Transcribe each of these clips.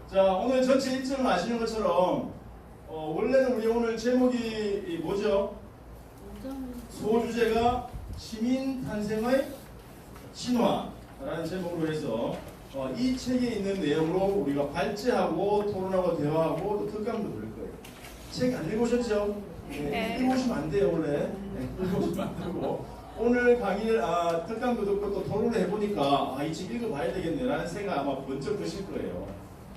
자, 오늘 전체 일정을 아시는 것처럼 원래는 우리 오늘 제목이 뭐죠? 소주제가 시민 탄생의 신화라는 제목으로 해서 이 책에 있는 내용으로 우리가 발제하고 토론하고 대화하고 또 특강도 들을 거예요. 책 안 읽으셨죠? 네. 읽으시면 안 돼요 원래. 네, 읽으시면 안 되고 오늘 강의를 특강도 듣고 또 토론을 해보니까 이 책 읽어봐야 되겠네라는 생각 아마 번쩍 드실 거예요.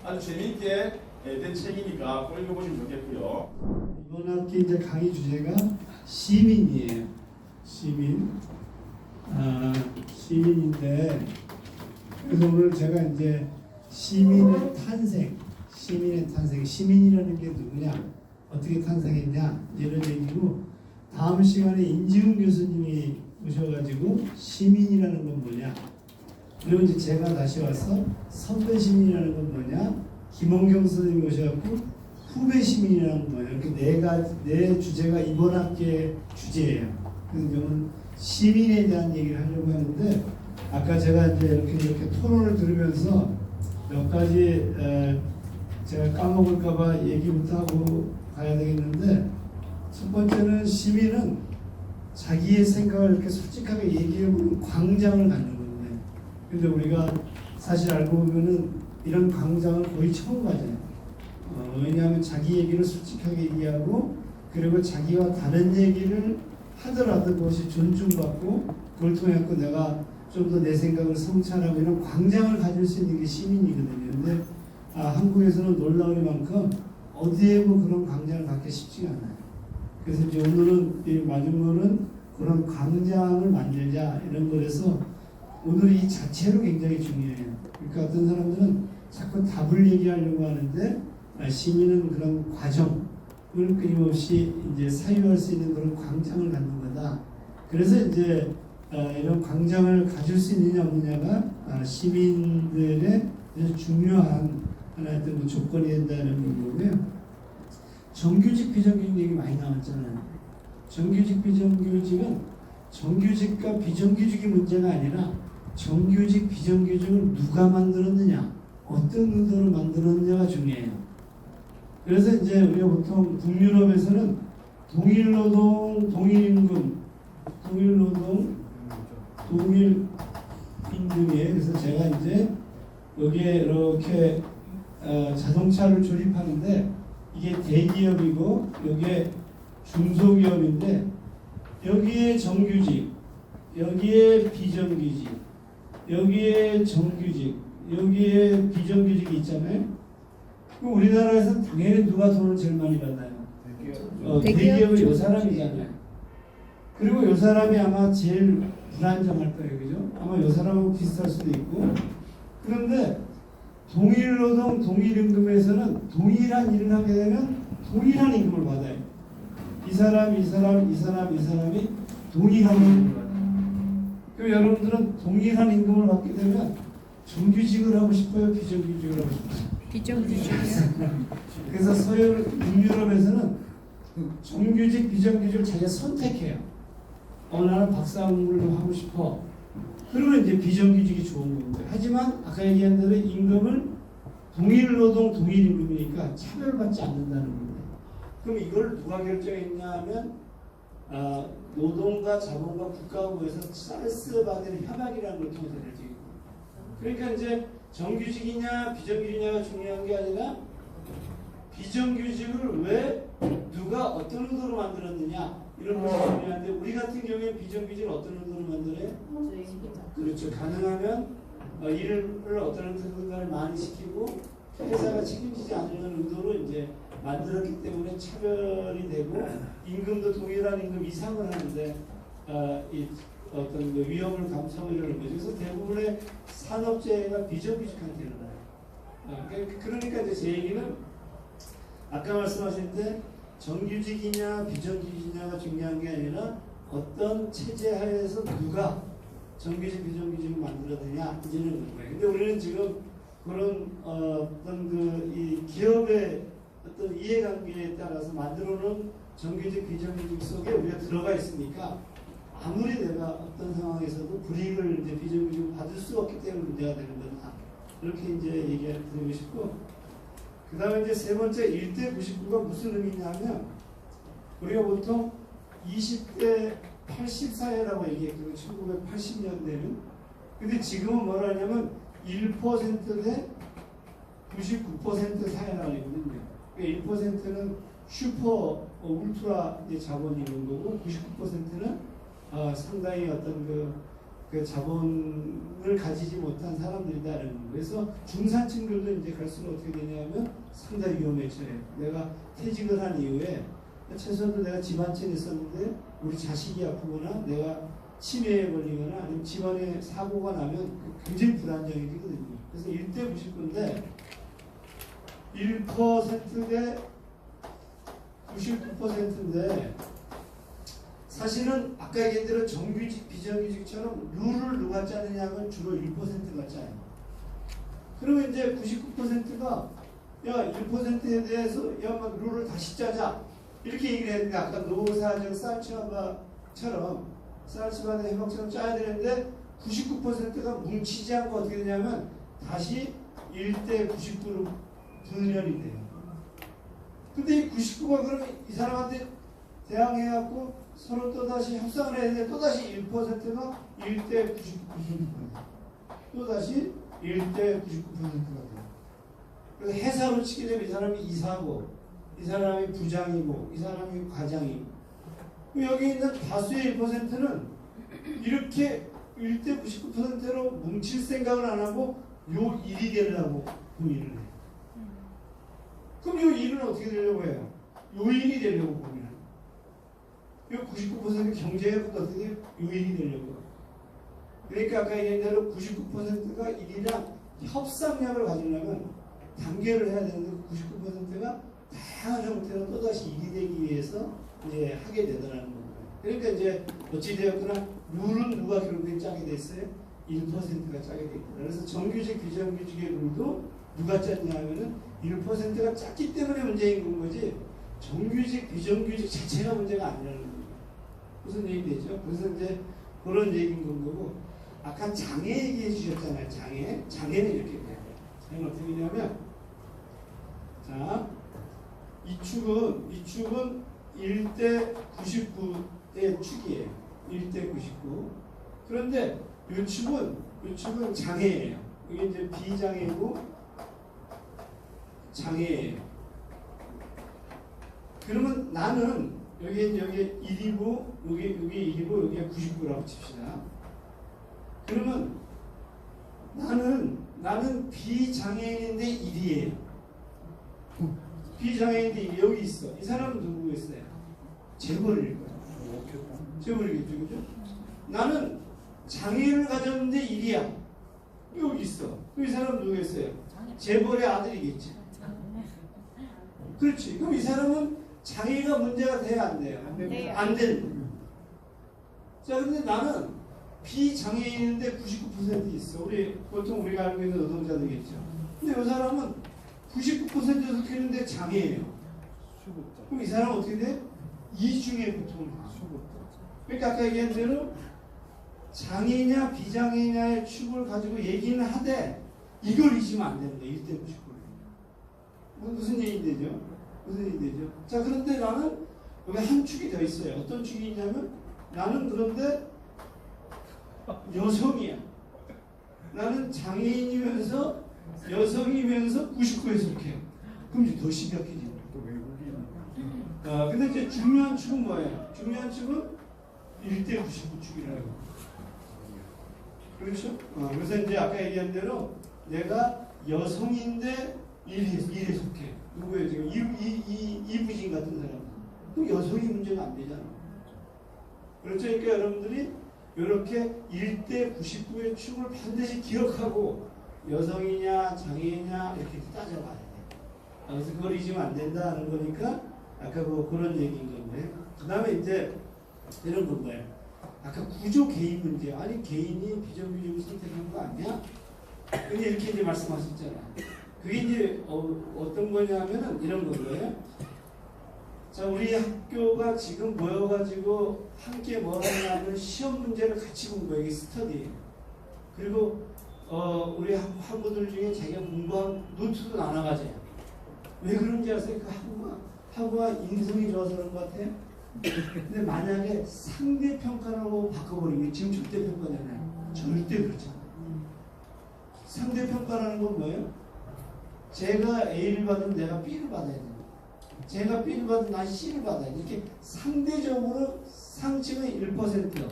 아주 재미있게 된 책이니까 꼭 읽어보시면 좋겠고요. 이번 학기 이제 강의 주제가 시민이에요. 시민. 시민인데 그래서 오늘 제가 이제 시민의 탄생, 시민이라는 게 누구냐, 어떻게 탄생했냐 이런 얘기고, 다음 시간에 인지훈 교수님이 오셔가지고 시민이라는 건 뭐냐, 그리고 이제 제가 다시 와서 선배 시민이라는 건 뭐냐, 김원경 선생님이 오셔갖고 후배 시민이라는 건 뭐냐, 이렇게 네 주제가 이번 학기의 주제예요. 그래서 오늘 시민에 대한 얘기를 하려고 하는데, 아까 제가 이제 이렇게 토론을 들으면서 몇 가지 제가 까먹을까봐 얘기부터 하고 가야 되겠는데, 첫 번째는 시민은 자기의 생각을 이렇게 솔직하게 얘기해보는 광장을 갖는 건데, 근데 우리가 사실 알고 보면은 이런 광장을 거의 처음 가잖아요. 왜냐하면 자기 얘기를 솔직하게 얘기하고, 그리고 자기와 다른 얘기를 하더라도 그것이 존중받고, 그걸 통해 내가 좀 더 내 생각을 성찰하고 이런 광장을 가질 수 있는 게 시민이거든요. 근데 한국에서는 놀라우니만큼 어디에 뭐 그런 광장을 갖기 쉽지가 않아요. 그래서 이제 오늘은 이 마지막은 그런 광장을 만들자 이런 거라서 오늘 이 자체로 굉장히 중요해요. 그러니까 어떤 사람들은 자꾸 답을 얘기하려고 하는데, 시민은 그런 과정을 끊임없이 이제 사유할 수 있는 그런 광장을 갖는 거다. 그래서 이제 이런 광장을 가질 수 있느냐 없느냐가 시민들의 중요한 하나의 어떤 조건이 된다는 거고요. 정규직 비정규직 얘기 많이 나왔잖아요. 정규직 비정규직은 정규직과 비정규직이 문제가 아니라 정규직 비정규직을 누가 만들었느냐, 어떤 의도로 만들었느냐가 중요해요. 그래서 이제 우리가 보통 북유럽에서는 동일노동, 동일임금, 동일노동, 동일임금이에요. 그래서 제가 이제 여기에 이렇게 자동차를 조립하는데, 이게 대기업이고 여기에 중소기업인데, 여기에 정규직, 여기에 비정규직, 여기에 정규직, 여기에 비정규직이 있잖아요. 그럼 우리나라에서는 당연히 누가 돈을 제일 많이 받나요? 대기업은 요 사람이잖아요. 그리고 요 사람이 아마 제일 불안정할 거예요, 그죠? 아마 요 사람하고 비슷할 수도 있고. 그런데 동일노동, 동일임금에서는 동일한 일을 하게 되면 동일한 임금을 받아요. 이 사람이 동일한 임금을 받아요. 그럼 여러분들은 동일한 임금을 받게 되면 정규직을 하고 싶어요, 비정규직을 하고 싶어요? 비정규직. 그래서 북유럽에서는 정규직, 비정규직을 자기가 선택해요. 나는 박사 공부를 하고 싶어. 그러면 이제 비정규직이 좋은 건데, 하지만 아까 얘기한 대로 임금을 동일노동, 동일임금이니까 차별받지 않는다는 건데, 그럼 이걸 누가 결정했냐 하면 노동과 자본과 국가부에서 사르스 바델 협약이라는 걸 통해서 결정했고, 그러니까 이제 정규직이냐 비정규직이냐가 중요한 게 아니라 비정규직을 왜 누가 어떤 의도로 만들었느냐 이런 것이 중요한데, 우리 같은 경우에 비정규직을 어떤 의도로 만들어요? 그렇죠. 가능하면 일을 어떤 생각을 많이 시키고 회사가 책임지지 않는 의도로 이제 만들었기 때문에 차별이 되고, 임금도 동일한 임금 이상을 하는데 이 어떤 그 위험을 감수하고 이러는 거죠. 그래서 대부분의 산업재해가 비정규직한테 일어나요. 그러니까 이제 제 얘기는 아까 말씀하신 데 정규직이냐 비정규직이냐가 중요한 게 아니라 어떤 체제 하에서 누가 정규직 비정규직을 만들어내냐 이제는 거예요. 근데 우리는 지금 그런 어떤 그 이 기업의 어떤 이해관계에 따라서 만들어놓은 정규직 비정규직 속에 우리가 들어가 있으니까, 아무리 내가 어떤 상황에서도 불이익을 이제 비정규직을 받을 수 없기 때문에 문제가 되는 거다. 이렇게 이제 얘기를 드리고 싶고, 그 다음에 이제 세 번째 1대 99가 무슨 의미냐면 우리가 보통 20대 80 사회라고 얘기했거든요. 1980년대는. 근데 지금은 뭐라 하냐면 1%대 99% 사회라고 하거든요. 1%는 슈퍼 울트라 자본이 있는 거고 99%는 상당히 어떤 그 자본을 가지지 못한 사람들이다라는 거예요. 그래서 중산층들도 이제 갈수록 어떻게 되냐면 상당히 위험해져요. 내가 퇴직을 한 이후에 최소한 내가 집안증이 있었는데 우리 자식이 아프거나 내가 치매에 걸리거나 아니면 집안에 사고가 나면 굉장히 불안정해지거든요. 그래서 1대 99인데 1%대 99%인데 사실은 아까 얘기한 대로 정규직, 비정규직처럼 룰을 누가 짜느냐면 주로 1%가 짜요. 그러면 이제 99%가 야 1%에 대해서 야 막 룰을 다시 짜자 이렇게 얘기를 했는데 아까 노사정 쌀치바의 해방처럼 짜야 되는데 99%가 뭉치지 않고 어떻게 되냐면 다시 1대 99로 분열이 돼요. 근데 이 99가 그러면 이 사람한테 대항해갖고 서로 또다시 협상을 해야 되는데 또다시 1%가 1대 99%가 또다시 1대 99%가 돼요. 그래서 회사로 치게 되면 이 사람이 이사고 이 사람이 부장이고 이 사람이 과장이고 여기 있는 다수의 1%는 이렇게 1대 99%로 뭉칠 생각을 안 하고 요 일이 되려고 그 일을 해요. 그럼 요 일은 어떻게 되려고 해요? 요 일이 되려고 고민해요. 요 99% 경제회복도 어떻게 돼요? 요 일이 되려고. 그러니까 아까 얘기한 대로 99%가 일이랑 협상력을 가지려면 단계를 해야 되는데 99%가 다양한 형태로 또다시 일이 되기 위해서 이제 하게 되더라는 거예요. 그러니까 이제 어찌되었거나 룰은 누가 결국엔 짜게 됐어요? 1%가 짜게 됐고. 그래서 정규직, 비정규직의 룰도 누가 짰냐 하면은 1%가 짰기 때문에 문제인 거지 정규직, 비정규직 자체가 문제가 아니라는 거예요. 무슨 얘기 되죠? 그래서 이제 그런 얘기인 건 거고 아까 장애 얘기해 주셨잖아요. 장애는 이렇게 돼요. 장애는 어떻게 되냐면 자, 이 축은 1대 99의 축이에요. 1대 99. 그런데 이 축은 장애예요. 이게 이제 비장애고 장애예요. 그러면 나는 여기 1이고 여기 1이고 여기가 99라고 칩시다. 그러면 나는 비장애인인데 1이에요. 비장애인인데 여기 있어. 이 사람은 누구겠어요? 재벌일 거야. 재벌이겠죠, 그죠? 나는 장애를 가졌는데 1이야. 여기 있어. 이 사람은 누구겠어요? 재벌의 아들이겠지. 그렇지. 그럼 이 사람은 장애가 문제가 돼야 안 돼요? 안 되는 거예요. 자, 근데 나는 비장애인인데 99% 있어. 보통 우리가 알고 있는 노동자들이겠죠. 근데 이 사람은 99% 속했는데 장애예요. 그럼 이 사람은 어떻게 돼? 이중의 고통을 받아. 그러니까 아까 얘기한 대로 장애냐 비장애냐의 축을 가지고 얘기는 하되 이걸 잊으면 안 되는 거예요. 1대 99. 무슨 얘기 되죠? 자, 그런데 나는 여기 한 축이 더 있어요. 어떤 축이 있냐면 나는 그런데 여성이야. 나는 장애인이면서 여성이면서 99에 속해요. 그럼 이제 더 심각해지는 거예요. 근데 이제 중요한 축은 뭐예요? 중요한 축은 1대 99축이라고. 그렇죠? 그래서 이제 아까 얘기한 대로 내가 여성인데 1에 속해. 누구예요? 지금 이부진 같은 사람. 그럼 여성이 문제가 안 되잖아. 그렇죠? 그러니까 여러분들이 이렇게 1대 99의 축을 반드시 기억하고 여성이냐 장애이냐 이렇게 따져봐야 돼. 그래서 그걸 잊으면 안 된다는 거니까 아까 그런 얘기인 건데 그 다음에 이제 이런 건 거예요. 아까 구조 개인 문제. 아니 개인이 비정규직을 선택한 거 아니야? 근데 이렇게 이제 말씀하셨잖아. 그게 이제 어떤 거냐면은 이런 거예요. 자, 우리 학교가 지금 모여가지고 함께 뭘 하냐면 시험 문제를 같이 공부해. 이게 스터디. 그리고 우리 학부들 중에 자기가 공부한 노트도 나눠가져요. 왜 그런지 아세요? 그 하고가 인성이 좋아서 그런 것 같아요. 근데 만약에 상대평가라고 바꿔버리면 지금 절대평가잖아요. 절대 그렇지 않아요. 상대평가라는 건 뭐예요? 제가 A를 받으면 내가 B를 받아야 돼요. 제가 B를 받으면 난 C를 받아야 돼. 이렇게 상대적으로 상층은 1%,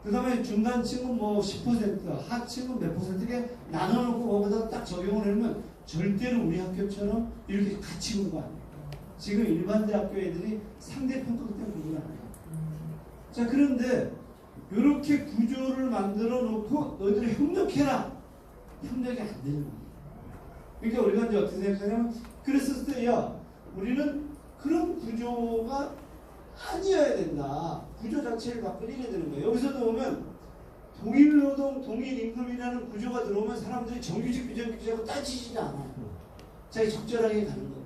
그 다음에 중간층은 뭐 10%, 하층은 몇 %게 나눠놓고 거기다 딱 적용을 하면 절대로 우리 학교처럼 이렇게 같이 공부 안 해요. 지금 일반 대학교 애들이 상대평가 때문에 공부를 안 해요. 자, 그런데 이렇게 구조를 만들어 놓고 너희들이 협력해라. 협력이 안 되는 거예요. 그러니까 우리가 이제 어떻게 생각하냐면, 그랬을 때, 야, 우리는 그런 구조가 아니어야 된다. 구조 자체를 바꾸려야 되는 거예요. 여기서도 보면 동일노동, 동일임금이라는 구조가 들어오면 사람들이 정규직, 비정규직하고 따지지 않아요. 자기 적절하게 가는 겁니다.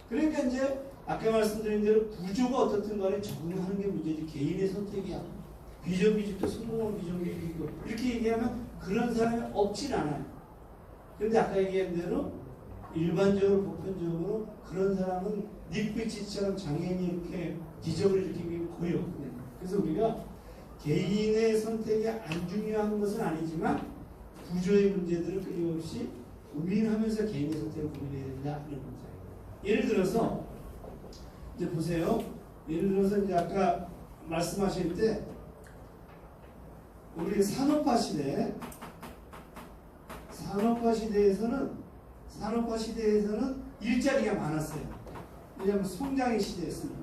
그러니까 이제 아까 말씀드린 대로 구조가 어떻든 간에 적응하는 게 문제지 개인의 선택이야. 비정규직도 성공한 비정규직이고 이렇게 얘기하면 그런 사람이 없진 않아요. 그런데 아까 얘기한 대로 일반적으로 보편적으로 그런 사람은 닉비치처럼 장애인이 이렇게 기적을 일으키는 게 거의 없거든요. 그래서 우리가 개인의 선택이 안 중요한 것은 아니지만 구조의 문제들을 끊임없이 고민하면서 개인의 선택을 고민해야 된다 하는 문제예요. 예를 들어서 이제 보세요. 예를 들어서 이제 아까 말씀하실 때 우리 산업화 시대에서는 일자리가 많았어요. 왜냐하면 성장의 시대였으니까.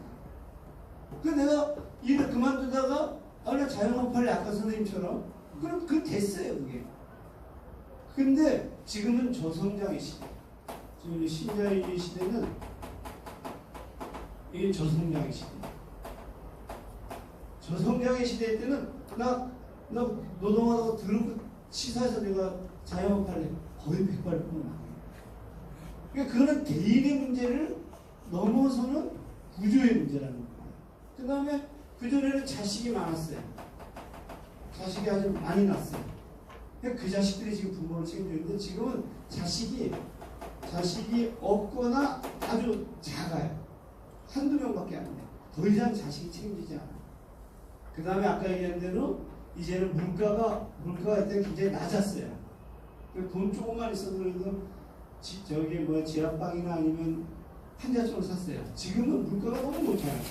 그래서 내가 일을 그만두다가 나 자영업할래 아까 선생님처럼 그럼 그 됐어요 그게. 근데 지금은 저성장의 시대. 지금 신자유주의 시대는 이게 저성장의 시대. 저성장의 시대 때는 나 노동하다가 들고 치사해서 내가 자영업할래 거의 백발뿐만 나요. 그러니까 그거는 개인의 문제를 넘어서는 구조의 문제라는 거예요. 그 다음에 그전에는 자식이 많았어요. 자식이 아주 많이 났어요. 그러니까 그 자식들이 지금 부모를 책임지는데 지금은 자식이 없거나 아주 작아요. 한두 명밖에 안 돼요. 더 이상 자식이 책임지지 않아요. 그 다음에 아까 얘기한 대로 이제는 물가가 그때 굉장히 낮았어요. 돈 조금만 있어도 그래도 지하방이나 아니면 한자촌을 샀어요. 지금은 물가가 너무 높아요.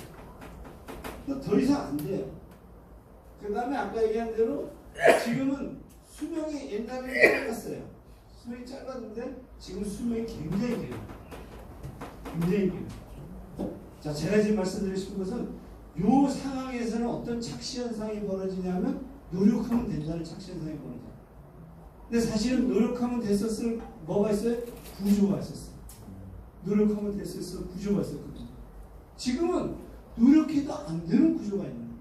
더 이상 안 돼요. 그 다음에 아까 얘기한 대로 지금은 수명이 옛날에는 짧았어요. 수명이 짧았는데 지금 수명이 굉장히 길어요. 굉장히 길어요. 자, 제가 지금 말씀드리고 싶은 것은 이 상황에서는 어떤 착시 현상이 벌어지냐면 노력하면 된다는 착시 현상이 벌어져요. 근데 사실은 노력하면 됐었을 뭐가 있어요? 구조가 있었어요. 노력하면 됐었을 구조가 있었거든요. 지금은 노력해도 안 되는 구조가 있는 거예요.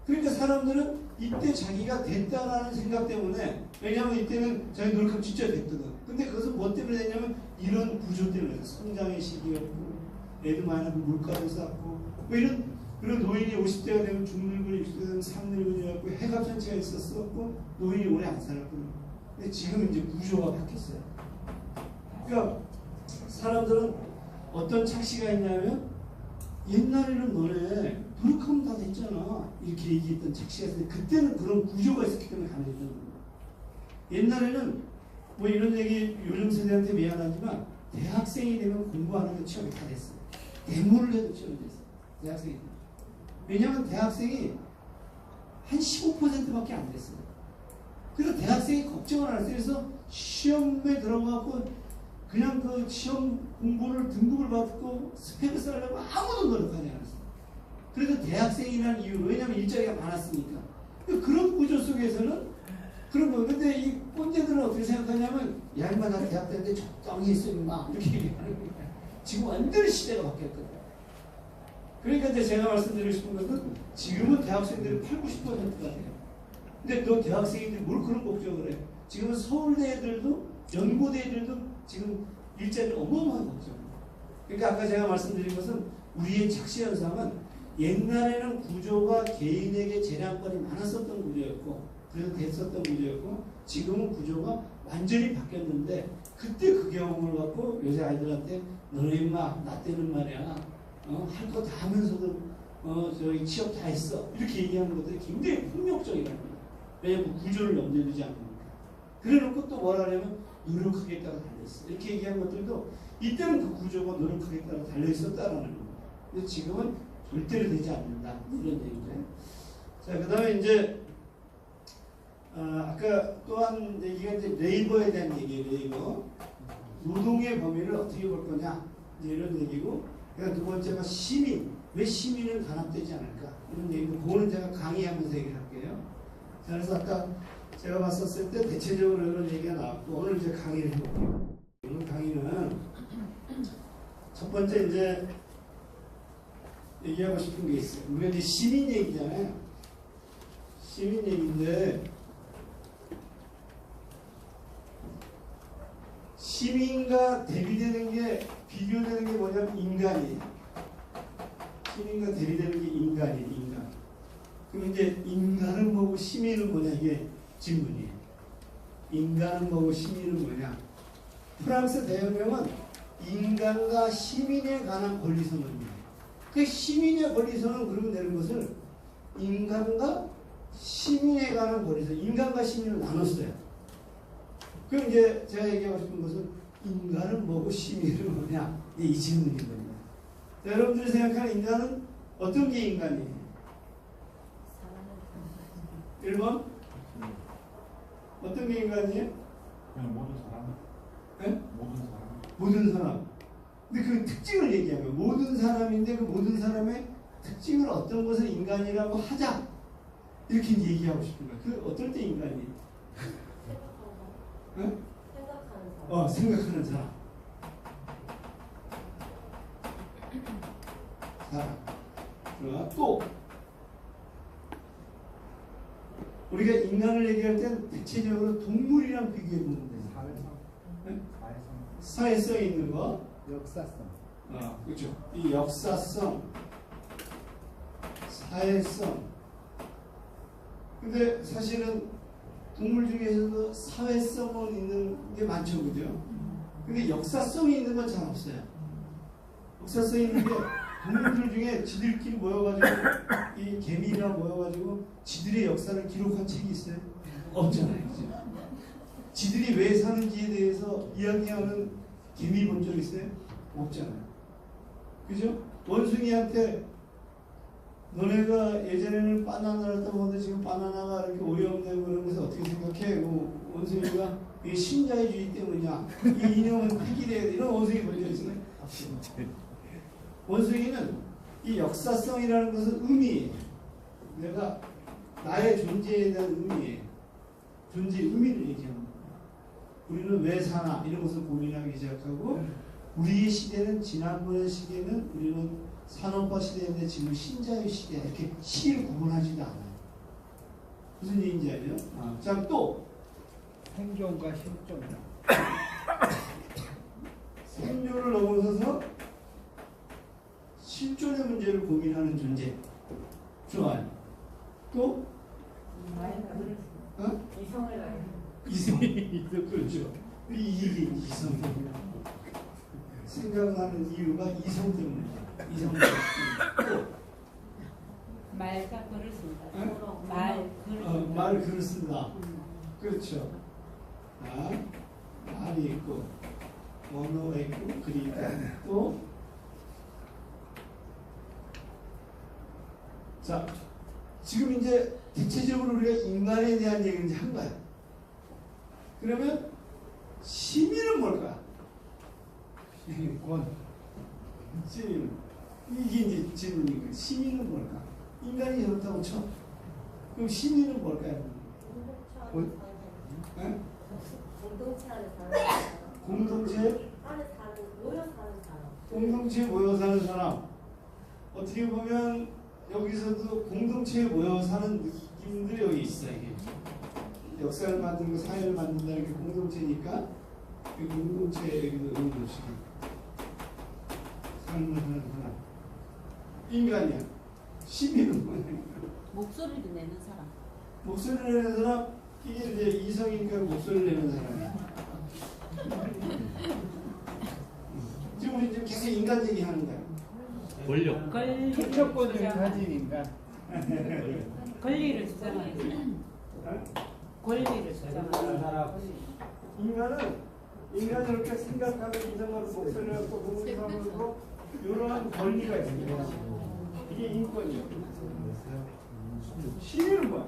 그러니까 사람들은 이때 자기가 됐다라는 생각 때문에, 왜냐하면 이때는 자기 노력하면 진짜 됐거든. 근데 그것은 뭐 때문에 됐냐면 이런 구조 때문에 성장의 시기였고 애도 많이 낳고 물가도 쌓고 뭐 이런 그런 노인이 50대가 되면 중늙은이 60대가 되면 상늙은이였고 해갑잔치가 있었었고 노인이 오래 안 살았거든요. 근데 지금 이제 구조가 바뀌었어요. 그러니까 사람들은 어떤 착시가 있냐면 옛날에는 너네 노력하면 다 됐잖아 이렇게 얘기했던 착시가 있었는데 그때는 그런 구조가 있었기 때문에 가능했던 거예요. 옛날에는 뭐 이런 얘기 요즘 세대한테 미안하지만 대학생이 되면 공부하는 게 취업이 다 됐어요. 대물을 해도 취업이 됐어요. 대학생이 되면. 왜냐하면 대학생이 한 15%밖에 안 됐어요. 그래서 대학생이 걱정을 안 했어요. 그래서 시험에 들어가고 그냥 그 시험 공부를 등급을 받고 스펙을 쌓으려고 아무도 노력하지 않았어요. 그래도 대학생이라는 이유로, 왜냐하면 일자리가 많았으니까. 그런 구조 속에서는 그런 거. 근데 이 꼰대들은 어떻게 생각하냐면 야 인마 나 대학 때인데 적당히 했어 인마 이렇게 얘기하는 거예요. 지금 완전히 시대가 바뀌었거든요. 그러니까 이제 제가 말씀드리고 싶은 것은 지금은 대학생들이 80~90%가 돼요. 근데 너 대학생인데 뭘 그런 걱정을 해? 지금은 서울대 애들도 연고대 애들도 지금 일자리를 어마어마하게 걱정해요. 그러니까 아까 제가 말씀드린 것은 우리의 착시 현상은 옛날에는 구조가 개인에게 재량권이 많았었던 구조였고 그래서 됐었던 구조였고 지금은 구조가 완전히 바뀌었는데 그때 그 경험을 갖고 요새 아이들한테 너네 임마 나 때는 말이야 할 거 다 하면서도 저기 취업 다 했어 이렇게 얘기하는 것들이 굉장히 폭력적이라는 거예요. 왜냐면 구조를 염두에 두지 않는 거니까. 그래놓고 또 뭐라 하냐면 노력하겠다가 달려있어 이렇게 얘기한 것들도 이때는 그 구조가 노력하겠다가 달려있었다라는 거예요. 근데 지금은 절대로 되지 않는다 이런 얘기죠. 자, 그 다음에 이제 아까 또한 얘기가 이제 레이버에 대한 얘기예요. 레이버 노동의 범위를 어떻게 볼 거냐 이제 이런 얘기고, 그러니까 두 번째가 시민, 왜 시민은 단합되지 않을까 이런 얘기고, 그거는 제가 강의하면서 얘기를 할게요. 자, 그래서 아까 제가 봤었을 때 대체적으로 이런 얘기가 나왔고, 오늘 이제 강의를 해볼게요. 오늘 강의는 첫 번째 이제 얘기하고 싶은 게 있어요. 우리가 이제 시민 얘기잖아요. 시민 얘기인데 시민과 대비되는 게, 비교되는 게 뭐냐면 인간이에요. 시민과 대비되는 게 인간이에요. 인간. 그럼 이제 인간은 뭐고 시민은 뭐냐, 이게 질문이에요. 인간은 뭐고 시민은 뭐냐. 프랑스 대혁명은 인간과 시민에 관한 권리선언입니다. 그 시민의 권리선언은 그러면 되는 것을 인간과 시민에 관한 권리선언, 인간과 시민을 나눴어요. 그럼 이제 제가 얘기하고 싶은 것은 인간은 뭐고 시민은 뭐냐, 이 질문인 겁니다. 자, 여러분들이 생각하는 인간은 어떤 게 인간이에요? 1번 어떤 게 인간이에요? 그냥 모든 사람. 네? 모든 사람. 모든 사람. 근데 그 특징을 얘기하면 모든 사람인데 그 모든 사람의 특징을 어떤 것을 인간이라고 하자 이렇게 얘기하고 싶은 거야. 그 어떨 때 인간이에요? 네? 생각하는 사람. 사람. 또 우리가 인간을 얘기할 땐 대체적으로 동물이랑 비교해 보면 돼요. 사회성. 네? 사회성. 사회성에 있는 거. 역사성. 그렇죠. 이 역사성, 사회성. 근데 사실은 동물 중에서도 사회성은 있는 게 많죠, 그죠? 근데 역사성이 있는 건 잘 없어요. 역사성이 있는 게 동물들 중에 지들끼리 모여가지고 이 개미나 모여가지고 지들의 역사를 기록한 책이 있어요? 없잖아요, 그죠? 지들이 왜 사는지에 대해서 이야기하는 개미 본 적 있어요? 없잖아요. 그죠? 원숭이한테 너네가 예전에는 바나나를 따먹는데 지금 바나나가 이렇게 오염되고 그런 것을 어떻게 생각해? 원숭이가 이게 신자유주의 때문이냐? 이 인형은 폐기돼야 돼. 이런 원숭이 본 적 있어요? 원숭이는 이 역사성이라는 것은 의미예요. 내가 나의 존재에 대한 의미예요. 존재의 의미를 얘기하는 거예요. 우리는 왜 사나? 이런 것을 고민하기 시작하고, 우리의 시대는, 지난번의 시대는 우리는 산업화 시대인데 지금 신자유 시대야. 이렇게 시를 구분하지도 않아요. 무슨 얘기인지 알죠? 자, 또 생존과 실존. 생존을 넘어서서 실존의 문제를 고민하는 존재. 좋아요. 또 이성을 알고 이성. 그렇죠. 이게 이성이에요. 생각하는 이유가 이성 때문이에요. 이성 때문에. 말과 글을 쓴다. 응? 말, 글을 쓴다. 말 글을 쓴다. 그렇죠. 말이 있고, 언어가 있고, 글이 있고, 또 자, 지금 이제 대체적으로 우리가 인간에 대한 얘기를 이제 한 거야. 그러면 시민은 뭘까? 시민권. 시민은 이게 이제 질문인 거예요. 시민은 뭘까? 인간이 저렇다고 쳐. 그럼 시민은 뭘까요? 네? 공동체 안에 사는 사람. 공동체 안에 사는, 모여 사는 사람. 공동체에 모여 사는 사람. 어떻게 보면 여기서도 공동체에 모여 사는 느낌들이 여기 있어요. 이게. 역사를 만들고 사회를 만든다는 게 공동체니까 이 공동체에 여기도 의미도시고 삶을 사는 사람. 인간이야. 시민은 뭐냐? 목소리를 내는 사람. 목소리를 내는 사람, 이게 이제 이성인과 목소리를 내는 사람이야. 지금 우리 지금 계속 인간 얘기하는 거야. 권력. 투표권을 가진 인간. 권리를 주장하는 권리를 주장하는 인간은 이렇게 생각하고 이성으로 목소리를 갖고 공부하면서 이러한 권리가 있습니다. 이게 인권이에요. 시민은 뭐야?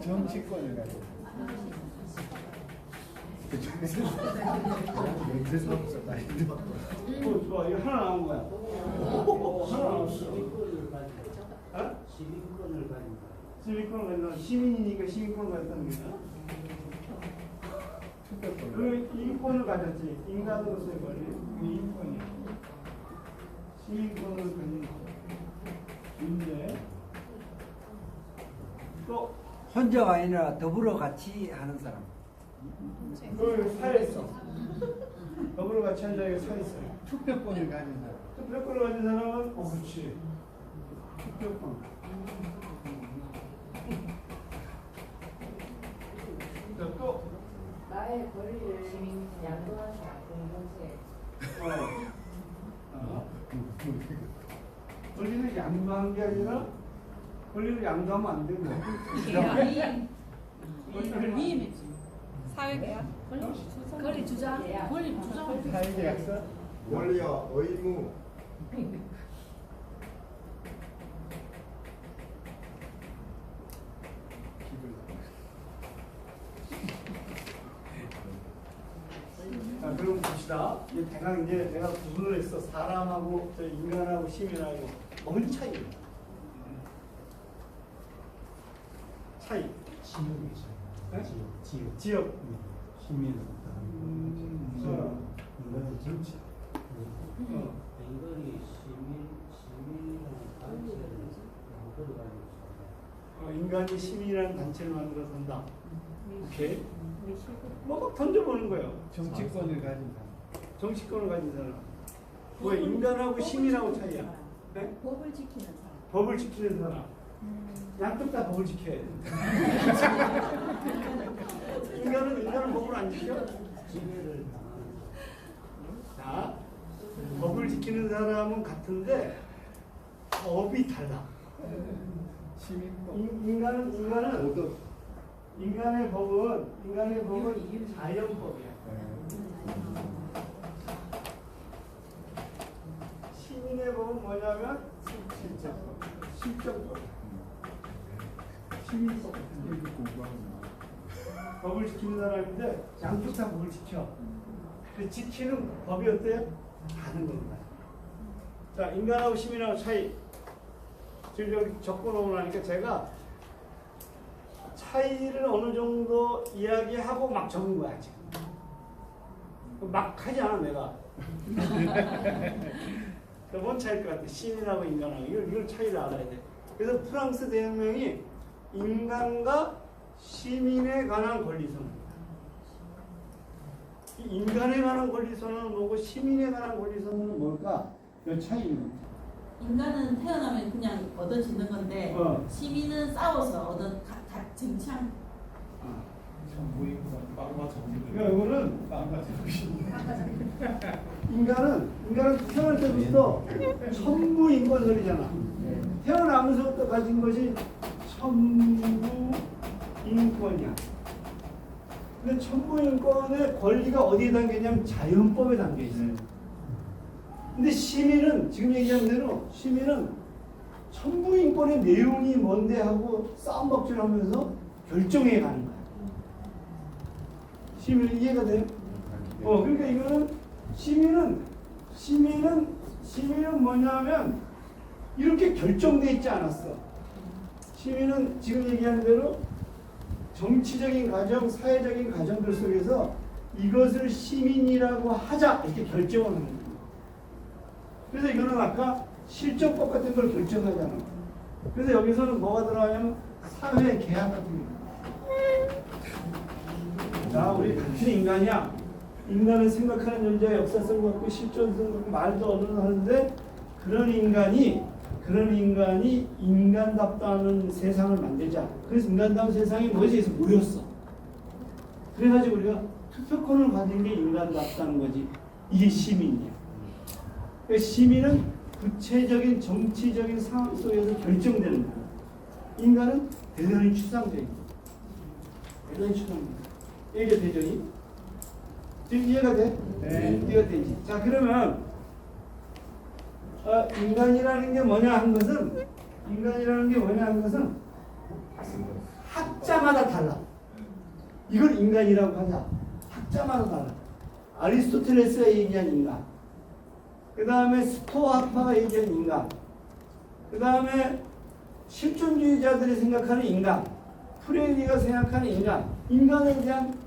정치권을 가진. 좋아. 이거 하나 나온 거야. 하나 나왔어. 시민권을 가진 시민권을 가진다. 시민이니까 시민권을 가졌다는 거야. 투표권. 그 인권을 가졌지. 인간으로서의 권리. 그 인권이야. 시민권을 가진 문제. 또 혼자가 아니라 더불어 같이 하는 사람. 그 사했어. 더불어 같이 한 자리에 서 있어요. 투표권을 가진 사람. 투표권을 가진 사람은 그렇지. 투표권. 또 나의 권리를 양도하는 공동체. 권리를 양도한 게 아니라 권리를 양도하면 안 되고. 위임이지. 사회계약. 권리 주장. 권리 주장. 사회계약서. 권리와 의무. 자, 그럼 봅시다. 이제 대강 이제 내가 구분을 했어. 사람하고 저 인간하고 시민하고 뭔 차이야? 차이. 지역이죠. 네? 지역. 지역. 시민은 인간의 정치. 인간이 시민이라는 단체를 만들어가지고 인간이 시민이라는 단체를 만들어 산다. 오케이. 뭐 던져보는 거예요. 정치권을 가진 사람. 정치권을 가진 사람. 뭐 인간하고 시민하고 차이야. 네? 법을 지키는 사람. 법을 지키는 사람. 양쪽 다 법을 지켜야 돼. 인간은 법을 안 지켜? 지배를 당하는 자, 법을 지키는 사람은 같은데 법이 달라. 시민권. 인간의 법은 자연법이야. 시민의 법은 뭐냐면 실정법. 시민법 같은 게 법을 지키는 사람인데 양쪽 다 법을 지켜. 그 지키는 법이 어때요? 다른 겁니다. 자, 인간하고 시민하고 차이. 지금 여기 적어놓고 나니까 제가 차이를 어느 정도 이야기하고 막 적은 거야, 지금. 막 하지 않아, 내가. 뭔 차이일 것 같아? 시민하고 인간하고. 이걸 차이를 알아야 돼. 그래서 프랑스 대혁명이 인간과 시민에 관한 권리선언입니다. 인간에 관한 권리선언은 뭐고 시민에 관한 권리선언은 뭘까? 이 차이입니다. 인간은 태어나면 그냥 얻어지는 건데 시민은 싸워서 쟁취한. 그러니까 이거는 인간은 태어날 때부터 천부 인권설이잖아. 태어나면서부터 가진 것이 천부 인권이야. 근데 천부 인권의 권리가 어디에 담겨있냐면 자연법에 담겨 있어요. 근데 시민은 지금 얘기한 대로 시민은 천부 인권의 내용이 뭔데 하고 싸움박질하면서 결정해 가는 거야. 시민은 이해가 돼요? 그러니까 이거는 시민은 뭐냐면 이렇게 결정돼 있지 않았어. 시민은 지금 얘기하는 대로 정치적인 과정, 사회적인 과정들 속에서 이것을 시민이라고 하자 이렇게 결정을 하는 거야. 그래서 이거는 아까 실정법 같은 걸 결정하잖아. 그래서 여기서는 뭐가 들어가냐면 사회 계약 같은 거. 자, 우리 같은 인간이야. 인간은 생각하는 존재와 역사성을 갖고 실존성을 갖고 말도 얻어하는데 그런 인간이 그런 인간이 인간답다는 세상을 만들자. 그래서 인간다운 세상이 뭐지? 해서 모였어. 그래가지고 우리가 투표권을 가진 게 인간답다는 거지. 이게 시민이야. 그러니까 시민은 구체적인 정치적인 상황 속에서 결정되는 거야. 인간은 대단히 추상적인 거야. 대단히 추상적인 거야. 이게 되죠? 지금 이해가 돼? 네. 이해가 되지. 자, 그러면 인간이라는 게 뭐냐 한 것은 학자마다 달라. 이걸 인간이라고 하자. 학자마다 달라. 아리스토텔레스가 얘기한 인간, 그 다음에 스토아파가 얘기한 인간, 그 다음에 실존주의자들이 생각하는 인간, 프레이리가 생각하는 인간, 인간에 대한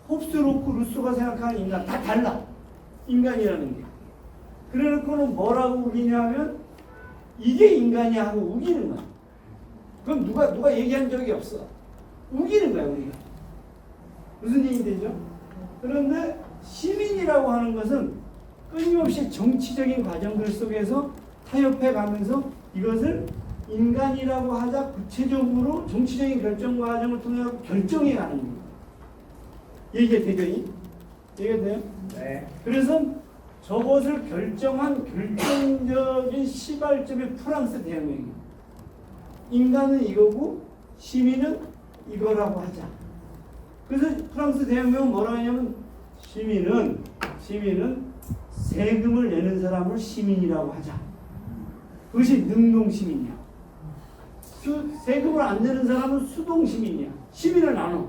홉스, 로크, 루소가 생각하는 인간 다 달라. 인간이라는 게. 그래놓고는 뭐라고 우기냐면 이게 인간이야 하고 우기는 거야. 그럼 누가 얘기한 적이 없어. 우기는 거야 우리가. 무슨 얘기 되죠? 그런데 시민이라고 하는 것은 끊임없이 정치적인 과정들 속에서 타협해 가면서 이것을 인간이라고 하자 구체적으로 정치적인 결정 과정을 통해 결정해 가는 겁니다. 얘기가 되죠? 얘기가 돼요? 네. 그래서 저것을 결정한 결정적인 시발점이 프랑스 대혁명이에요. 인간은 이거고 시민은 이거라고 하자. 그래서 프랑스 대혁명은 뭐라고 하냐면 시민은 세금을 내는 사람을 시민이라고 하자. 그것이 능동시민이야. 세금을 안 내는 사람은 수동시민이야. 시민을 나눠.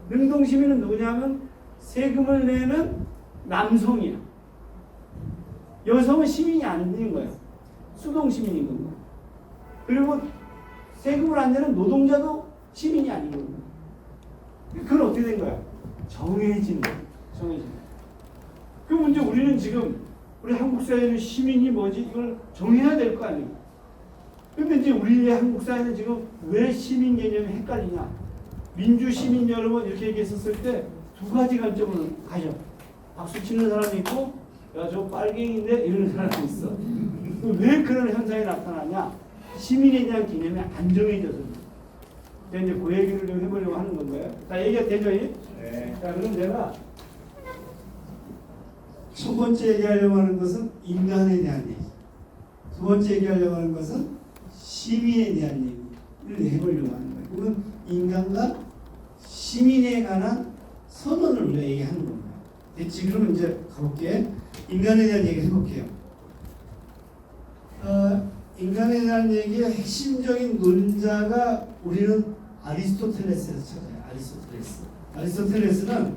능동시민은 누구냐면 세금을 내는 남성이야. 여성은 시민이 아닌 거예요. 수동시민인 거고. 그리고 세금을 안 내는 노동자도 시민이 아닌 거고. 그건 어떻게 된 거야? 정해진 거야. 정해진 거야. 그 문제 우리는 지금 우리 한국 사회는 시민이 뭐지? 이걸 정해야 될 거 아니에요. 근데 이제 우리의 한국 사회는 지금 왜 시민 개념이 헷갈리냐? 민주 시민 여러분 이렇게 얘기했었을 때 두 가지 관점을 가져. 박수 치는 사람이 있고, 야, 저 빨갱이인데 이러는 사람이 있어. 왜 그런 현상이 나타나냐? 시민에 대한 개념이 안 정해져서. 이제 그 얘기를 좀 해보려고 하는 건가요? 자, 얘기가 되죠? 네. 자, 그럼 내가 첫 번째 얘기하려고 하는 것은 인간에 대한 얘기. 두 번째 얘기하려고 하는 것은 시민에 대한 얘기를 해보려고 하는 거예요. 그건 인간과 시민에 관한 선언을 우리가 얘기하는 겁니다. 됐지? 그러면 이제 가볼게. 인간에 대한 얘기를 해볼게요. 인간에 대한 얘기의 핵심적인 논자가 우리는 아리스토텔레스에서 찾아요. 아리스토텔레스는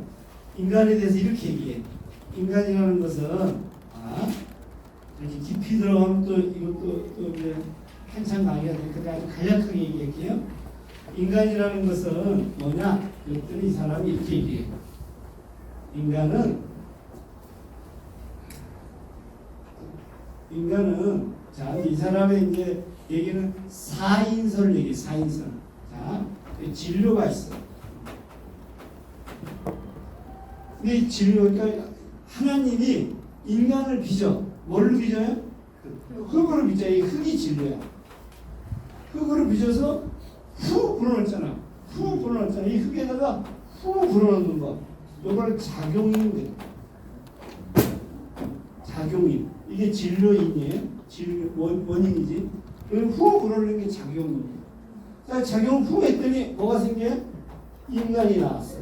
인간에 대해서 이렇게 얘기해. 인간이라는 것은 이렇게 깊이 들어가면 또 이것도 이제 한참 강의가 되니까 아주 간략하게 얘기할게요. 인간이라는 것은 뭐냐? 그랬더니 이 사람이 이렇게 얘기해. 인간은 자, 이 사람의 이제 얘기는 사인설 얘기, 사인설. 자, 진료가 있어. 근데 이 진료가 하나님이 인간을 빚어. 뭘로 빚어요? 흙으로 빚어. 이 흙이 진료야. 흙으로 빚어서 후 불어넣잖아. 이 흙에다가 후 불어넣는 거. 이걸 작용인 거예요. 작용인. 이게 진료인이에요. 원인이지. 그럼 후 불어넣는 게 작용이에요. 자, 작용 후 했더니 뭐가 생겨요? 인간이 나왔어.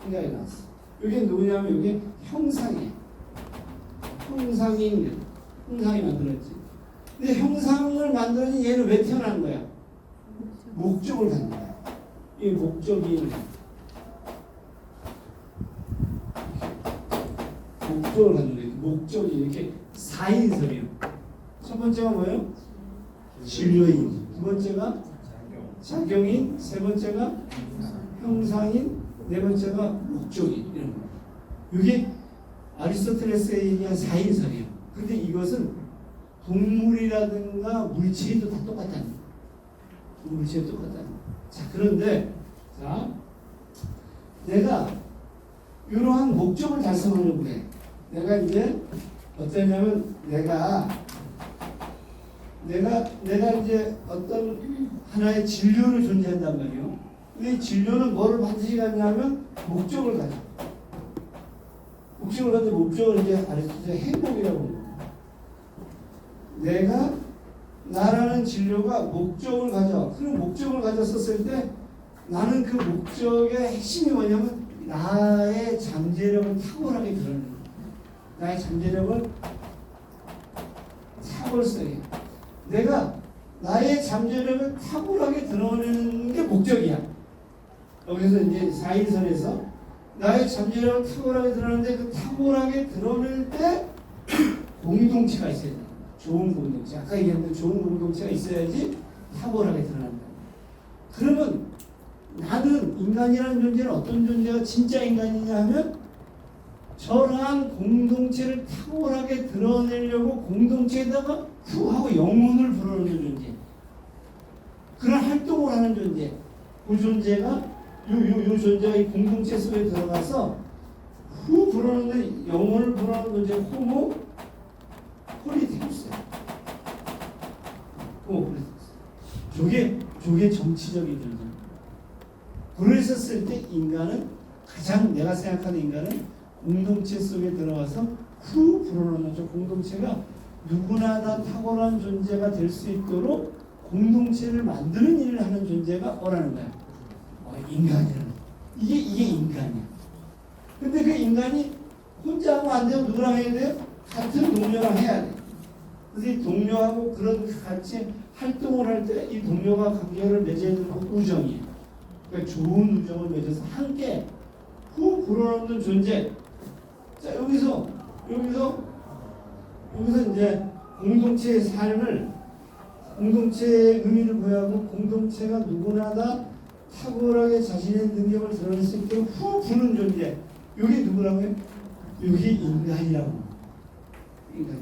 인간이 나왔어. 이게 누구냐면 이게 형상이에요. 형상이 만들었지. 근데 형상을 만들어진 얘는 왜 태어난 거야? 목적을 갖는 거야. 이 목적이 목적을 갖는 거예요. 목적이 이렇게 사인설이에요. 첫 번째가 뭐예요? 진료인. 두 번째가 작용인. 세 번째가 형상인. 네 번째가 목적인. 이런 거. 이게 아리스토텔레스가 얘기한 사인설이에요. 그런데 이것은 동물이라든가 물체도 다 똑같다는 거예요. 물체도 똑같다는 거예요. 자, 그런데 내가 이러한 목적을 달성하려고 해. 내가 이제 어떠냐면 내가 내가 이제 어떤 하나의 진료로 존재한단 말이에요. 근데 이 진료는 뭐를 반드시 갖냐면 목적을 가져. 목적을 가지고 목적을 이제 아리스토텔의 행복이라고 합니다. 내가 나라는 진료가 목적을 가져. 그런 목적을 가졌었을 때 나는 그 목적의 핵심이 뭐냐면 나의 잠재력을 탁월하게 드러내는 거야. 나의 잠재력을 탁월하게. 내가 나의 잠재력을 탁월하게 드러내는 게 목적이야. 여기서 이제 4일선에서 나의 잠재력을 탁월하게 드러내는데 그 탁월하게 드러낼 때 공동체가 있어야 돼. 좋은 공동체. 아까 얘기했던 좋은 공동체가 있어야지 탁월하게 드러난다. 그러면 나는 인간이라는 존재는 어떤 존재가 진짜 인간이냐 하면 저러한 공동체를 탁월하게 드러내려고 공동체에다가 후하고 영혼을 불어넣는 존재. 그런 활동을 하는 존재. 그 존재가 요 존재가 이 공동체 속에 들어가서 후 불어넣는 영혼을 불어넣는 존재 호모 폴리티쿠스. 호모 폴리티쿠스. 저게 정치적인 존재. 그랬었을 때 인간은 가장 내가 생각하는 인간은 공동체 속에 들어가서 후 불어넣는 저 공동체가 누구나 다 탁월한 존재가 될 수 있도록 공동체를 만드는 일을 하는 존재가 뭐라는 거야? 인간이라는. 이게 인간이야. 근데 그 인간이 혼자 하면 안 되고 누구랑 해야 돼요? 같은 동료랑 해야 돼. 그래서 이 동료하고 그런 같이 활동을 할 때 이 동료가 관계를 맺어야 되는 건 우정이에요. 그러니까 좋은 우정을 맺어서 함께 후 불어넣는 존재. 자, 여기서 이제 공동체의 삶을, 공동체의 의미를 부여하고 공동체가 누구나 다 탁월하게 자신의 능력을 드러낼 수 있도록 후 부는 존재. 이게 누구라고요? 이게 인간이라고. 인간.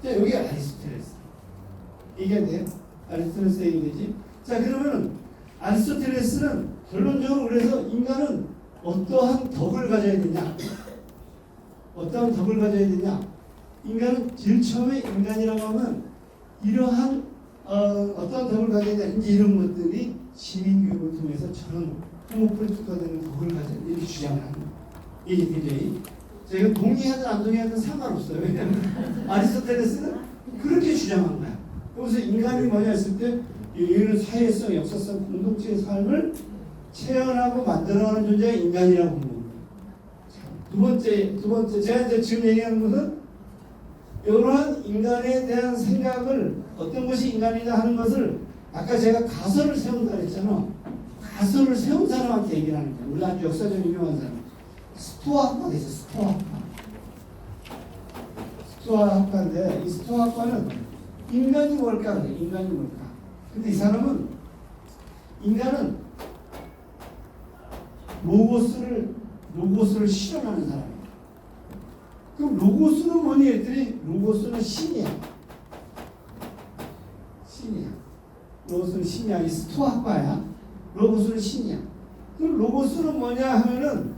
자, 여기 아리스토텔레스. 이게 돼요? 아리스토텔레스 얘기되지? 자, 그러면 아리스토텔레스는 결론적으로 그래서 인간은 어떠한 덕을 가져야 되냐? 어떠한 덕을 가져야 되냐? 인간은 제일 처음에 인간이라고 하면 이러한 어떠한 덕을 가져야 되냐? 이제 이런 것들이 시민교육을 통해서 저런 호모폴리티쿠가 되는 덕을 가져야 돼. 이렇게 주장을 하는 거예요. 이게 굉장히 제가 동의하든 안 동의하든 상관없어요. 왜냐하면 아리스토텔레스는 그렇게 주장한 거야. 그래서 인간이 뭐냐 했을 때 이런 사회성, 역사성, 공동체의 삶을 체현하고 만들어가는 존재가 인간이라고 본 겁니다. 두 번째, 제가 이제 지금 얘기하는 것은 이러한 인간에 대한 생각을 어떤 것이 인간이냐 하는 것을 아까 제가 가설을 세운다 했잖아. 가설을 세운 사람한테 얘기를 하는 거야. 우리 아주 역사적인 유명한 사람. 스토아학파가 있어. 스토아학파인데 이 스토아학파는 인간이 뭘까 그래. 인간이 뭘까. 근데 이 사람은 인간은 로고스를 실현하는 사람이야. 그럼 로고스는 뭐니 했더니 로고스는 신이야. 로고스는 신이야. 이 스토아학파야. 로고스는 신이야. 그럼 로고스는 뭐냐면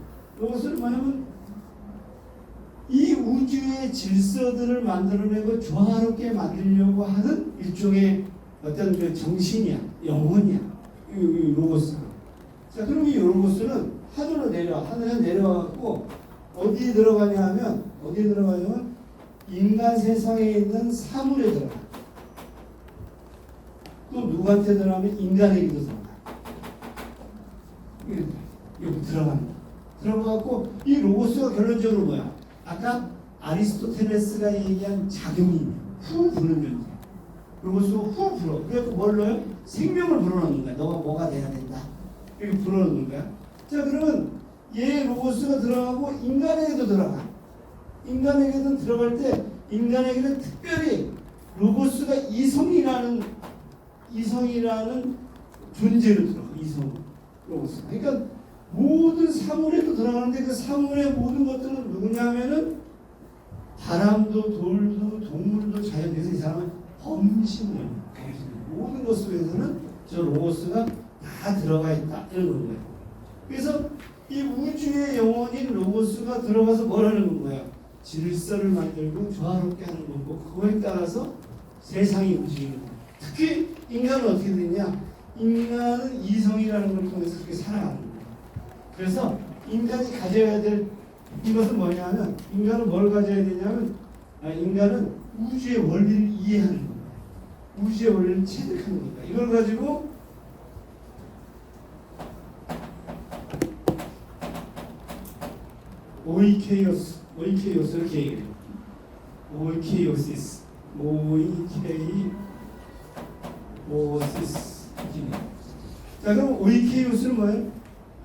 이 우주의 질서들을 만들어내고 조화롭게 만들려고 하는 일종의 어떤 그 정신이야, 영혼이야. 이 로고스가. 자, 그럼 이 로고스는 하늘에 내려와갖고 어디에 들어가냐면 인간 세상에 있는 사물에 들어가. 또 누구한테 들어가면 인간에게도 들어가. 여기 들어갑니다. 들어가갖고 이 로고스가 결론적으로 뭐야? 아까 아리스토텔레스가 얘기한 작용이 후 부는 존재. 로고스가 후 불어. 그래서 뭘 넣어요? 생명을 불어넣는 거야. 너가 뭐가 돼야 된다. 이렇게 불어넣는 거야. 자, 그러면 얘 로고스가 들어가고 인간에게도 들어가. 인간에게는 들어갈 때 인간에게는 특별히 로고스가 이성이라는 존재로 들어가. 이성 로고스. 그러니까 모든 사물에도 들어가는데 그 사물의 모든 것들은 누구냐면은 바람도 돌도 동물도 자연에서 이 사람은 범신이에요. 모든 것 속에서는 저 로고스가 다 들어가 있다 이런 거예요. 그래서 이 우주의 영혼인 로고스가 들어가서 뭘 하는 거야? 질서를 만들고 조화롭게 하는 거고 그거에 따라서 세상이 움직이는 거예요. 특히 인간은 어떻게 되냐? 인간은 이성이라는 걸 통해서 그렇게 살아가는 거예요. 그래서 인간이 가져야 될 이것은 뭐냐면 인간은 뭘 가져야 되냐면 인간은 우주의 원리를 이해하는 겁니다. 우주의 원리를 체득하는 겁니다. 이걸 가지고 오이케이오스 이렇게 얘기해요. 오이케이오시스 자, 그럼 오이케이오스는 뭐예요?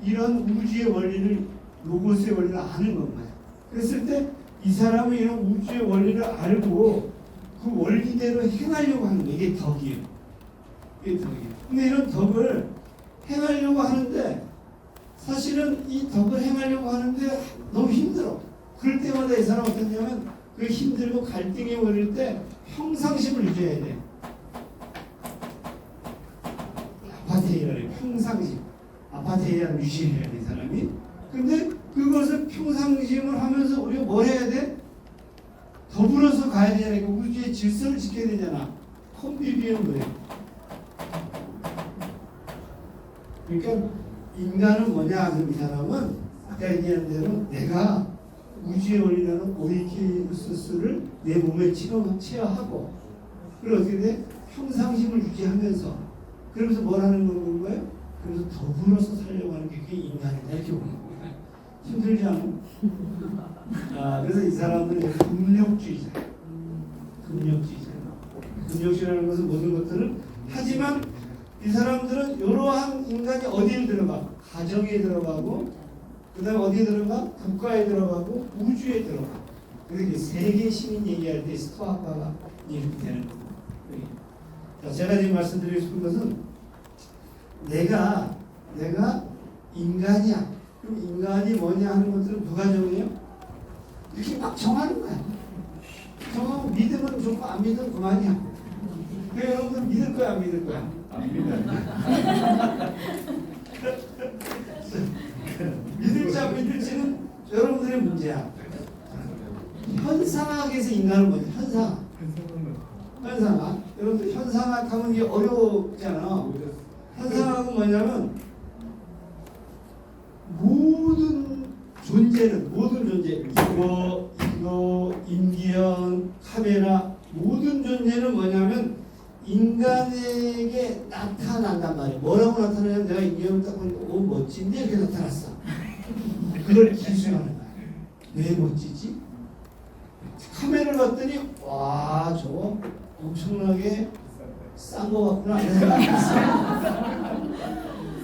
이런 우주의 원리를 로고스의 원리를 아는 겁니다. 그랬을 때 이 사람은 이런 우주의 원리를 알고 그 원리대로 행하려고 하는 거예요. 이게 덕이에요. 이게 덕이에요. 근데 이런 덕을 행하려고 하는데 사실은 이 덕을 행하려고 하는데 너무 힘들어. 그럴 때마다 이 사람은 어떠냐면 그 힘들고 갈등이 오를 때 평상심을 유지해야 돼. 아파테이라는 평상심. 아파테이라는 유지해야 돼, 이 사람이. 근데 그것을 평상심을 하면서 우리가 뭘 해야 돼? 더불어서 가야 되잖아. 우주의 질서를 지켜야 되잖아. 콤비비는 뭐예요? 그러니까 인간은 뭐냐? 그럼 이 사람은 아까 얘기한 대로 내가 우주의 원리라는 오이케우스를 내 몸에 체화하고 그리고 어떻게 돼? 평상심을 유지하면서 그러면서 뭘 하는 거예요? 그래서 더불어서 살려고 하는 게 그게 인간이다 이렇게 보는 거예요. 힘들지 않아? 그래서 이 사람들은 금력주의자. 금력주의라는 것은 모든 것들은 하지만 이 사람들은 이러한 인간이 어디에 들어가? 가정에 들어가고 그 다음에 어디에 들어가? 국가에 들어가고 우주에 들어가. 그래서 세계 시민 얘기할 때 스토아과가 이렇게 되는 거예요. 자, 제가 지금 말씀드리고 싶은 것은 내가 인간이야. 그럼 인간이 뭐냐 하는 것들은 누가 정해요? 이렇게 막 정하는 거야. 정하고 믿으면 좋고 안 믿으면 그만이야. 그러니까 여러분들 믿을 거야 안 믿을 거야? 안 믿어요. 믿을지 안 믿을지는 여러분들의 문제야. 현상학에서 인간은 뭐지? 현상학. 여러분들 현상학 하면 이게 어려웠잖아. 현상학은 뭐냐면 모든 존재 이거 인기현 카메라 모든 존재는 뭐냐면 인간에게 나타난단 말이에요. 뭐라고 나타나냐면 내가 인기현을 딱 보니까 오 멋진데 이렇게 나타났어. 그걸 기술하는 거야. 왜 멋지지? 카메라를 봤더니 와 저거 엄청나게 싼 거 같구나 이런 생각이 있어.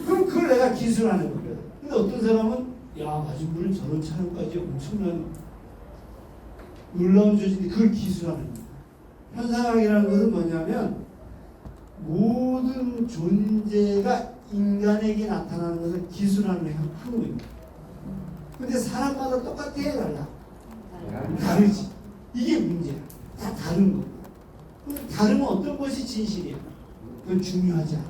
그럼 그걸 내가 기술하는 거야. 근데 어떤 사람은 야 마중물은 저런 차량까지 엄청난 놀라운 조직이 그걸 기술하는 거예요. 현상학이라는 것은 뭐냐면 모든 존재가 인간에게 나타나는 것을 기술하는 학문입니다. 근데 사람마다 똑같아 달라. 다르지. 이게 문제야. 다 다른 거. 다르면 어떤 것이 진실이야? 그건 중요하지 않아.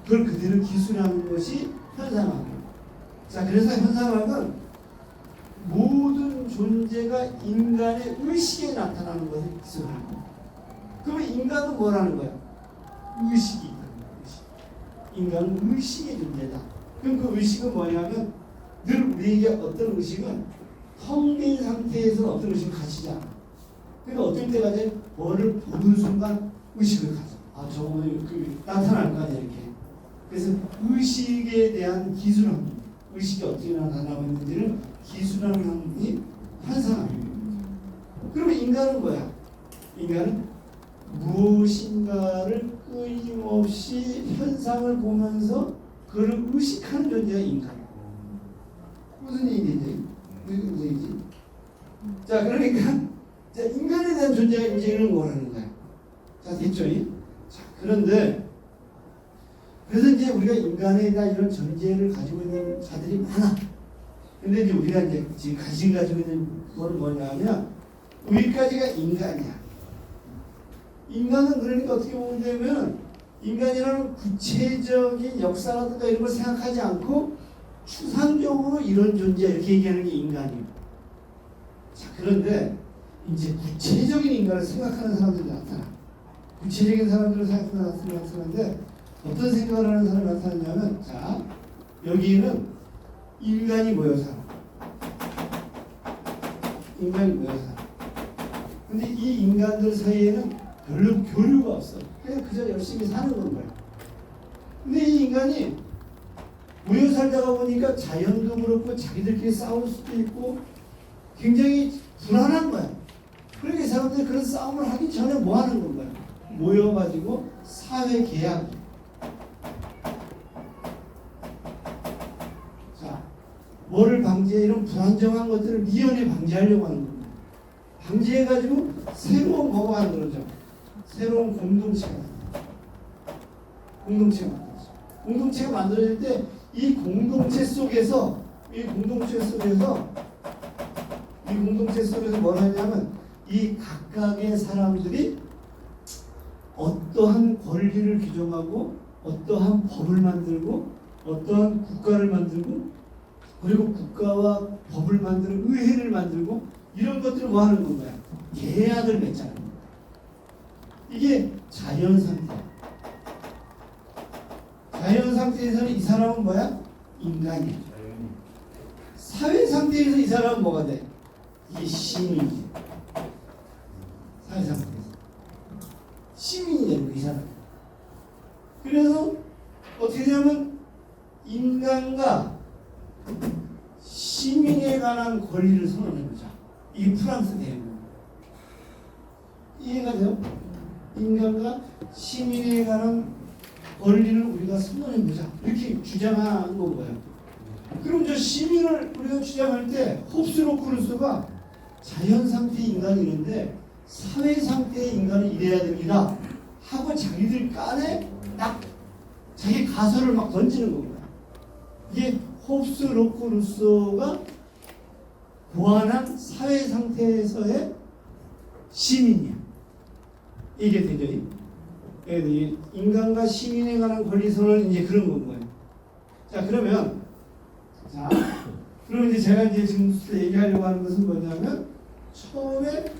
그걸 그대로 기술하는 것이 현상학이에요. 자, 그래서 현상학은 모든 존재가 인간의 의식에 나타나는 것을 기술하는 거야. 그러면 인간은 뭐라는 거야? 의식이 있다는 거야. 의식. 인간은 의식의 존재다. 그럼 그 의식은 뭐냐면 늘 우리에게 어떤 의식은 텅 빈 상태에서 어떤 의식을 가지지 않아. 그러니까 어떨 때 가지? 뭐를 보는 순간 의식을 가져. 아, 저거 나타날 거 아니야, 이렇게. 그래서 의식에 대한 기술합니다. 의식이 어떻게 나타나고 있는지를 기술하는 학문이 현상학입니다. 그러면 인간은 뭐야? 인간은 무엇인가를 끊임없이 현상을 보면서 그걸 의식하는 존재가 인간이야. 무슨 얘기지? 무슨 얘기지? 자, 그러니까 자, 인간에 대한 존재가 이제 이런 거 원하는 거야. 자, 됐죠? 자, 그런데 그래서 이제 우리가 인간에 대한 이런 존재를 가지고 있는 자들이 많아. 근데 이제 우리가 이제 지금 가지고 있는 건 뭐냐면 여기까지가 인간이야. 인간은 그러니까 어떻게 보면 되면 인간이라는 구체적인 역사라든가 이런 걸 생각하지 않고 추상적으로 이런 존재 이렇게 얘기하는 게 인간이에요. 자, 그런데 이제 구체적인 인간을 생각하는 사람들이 나타나. 구체적인 사람들을 나타나는데 어떤 생각을 하는 사람이 나타나냐면 자 여기는 인간이 모여 살아. 인간이 모여 살아. 근데 이 인간들 사이에는 별로 교류가 없어. 그냥 그저 열심히 사는 건 거야. 근데 이 인간이 모여 살다가 보니까 자연도 그렇고 자기들끼리 싸울 수도 있고 굉장히 불안한 거야. 그러니까 이 사람들이 그런 싸움을 하기 전에 뭐 하는 건 거야? 모여가지고 사회 계약. 자, 뭐를 방지해? 이런 불안정한 것들을 미연에 방지하려고 하는 겁니다. 방지해가지고 새로운 뭐가 만들어져? 새로운 공동체가 만들어져. 공동체가 만들어질 때 이 공동체 속에서 뭘 하냐면 이 각각의 사람들이 어떠한 권리를 규정하고 어떠한 법을 만들고 어떠한 국가를 만들고 그리고 국가와 법을 만드는 의회를 만들고 이런 것들을 뭐 하는 건가요? 계약을 맺자는 겁니다. 이게 자연 상태야. 자연 상태에서는 이 사람은 뭐야? 인간이야. 사회 상태에서 이 사람은 뭐가 돼? 이게 시민이야. 사회 상태에서 시민이 되는 거야, 이 사람. 그래서 어떻게 되냐면 인간과 시민에 관한 권리를 선언해보자. 이게 프랑스 대혁명. 이해가 돼요? 인간과 시민에 관한 권리를 우리가 선언해보자. 이렇게 주장한 거고요. 그럼 저 시민을 우리가 주장할 때 홉스로 루소가 자연 상태의 인간이 있는데 사회 상태의 인간은 이래야 됩니다 하고 자기들 깐에 딱 자기 가설을 막 던지는 겁니다. 이게 홉스로 루소가 고안한 사회 상태에서의 시민이야. 이게 되죠. 인간과 시민에 관한 권리 선언은 이제 그런 건 거예요. 자, 그러면 이제 제가 이제 지금 얘기하려고 하는 것은 뭐냐면 처음에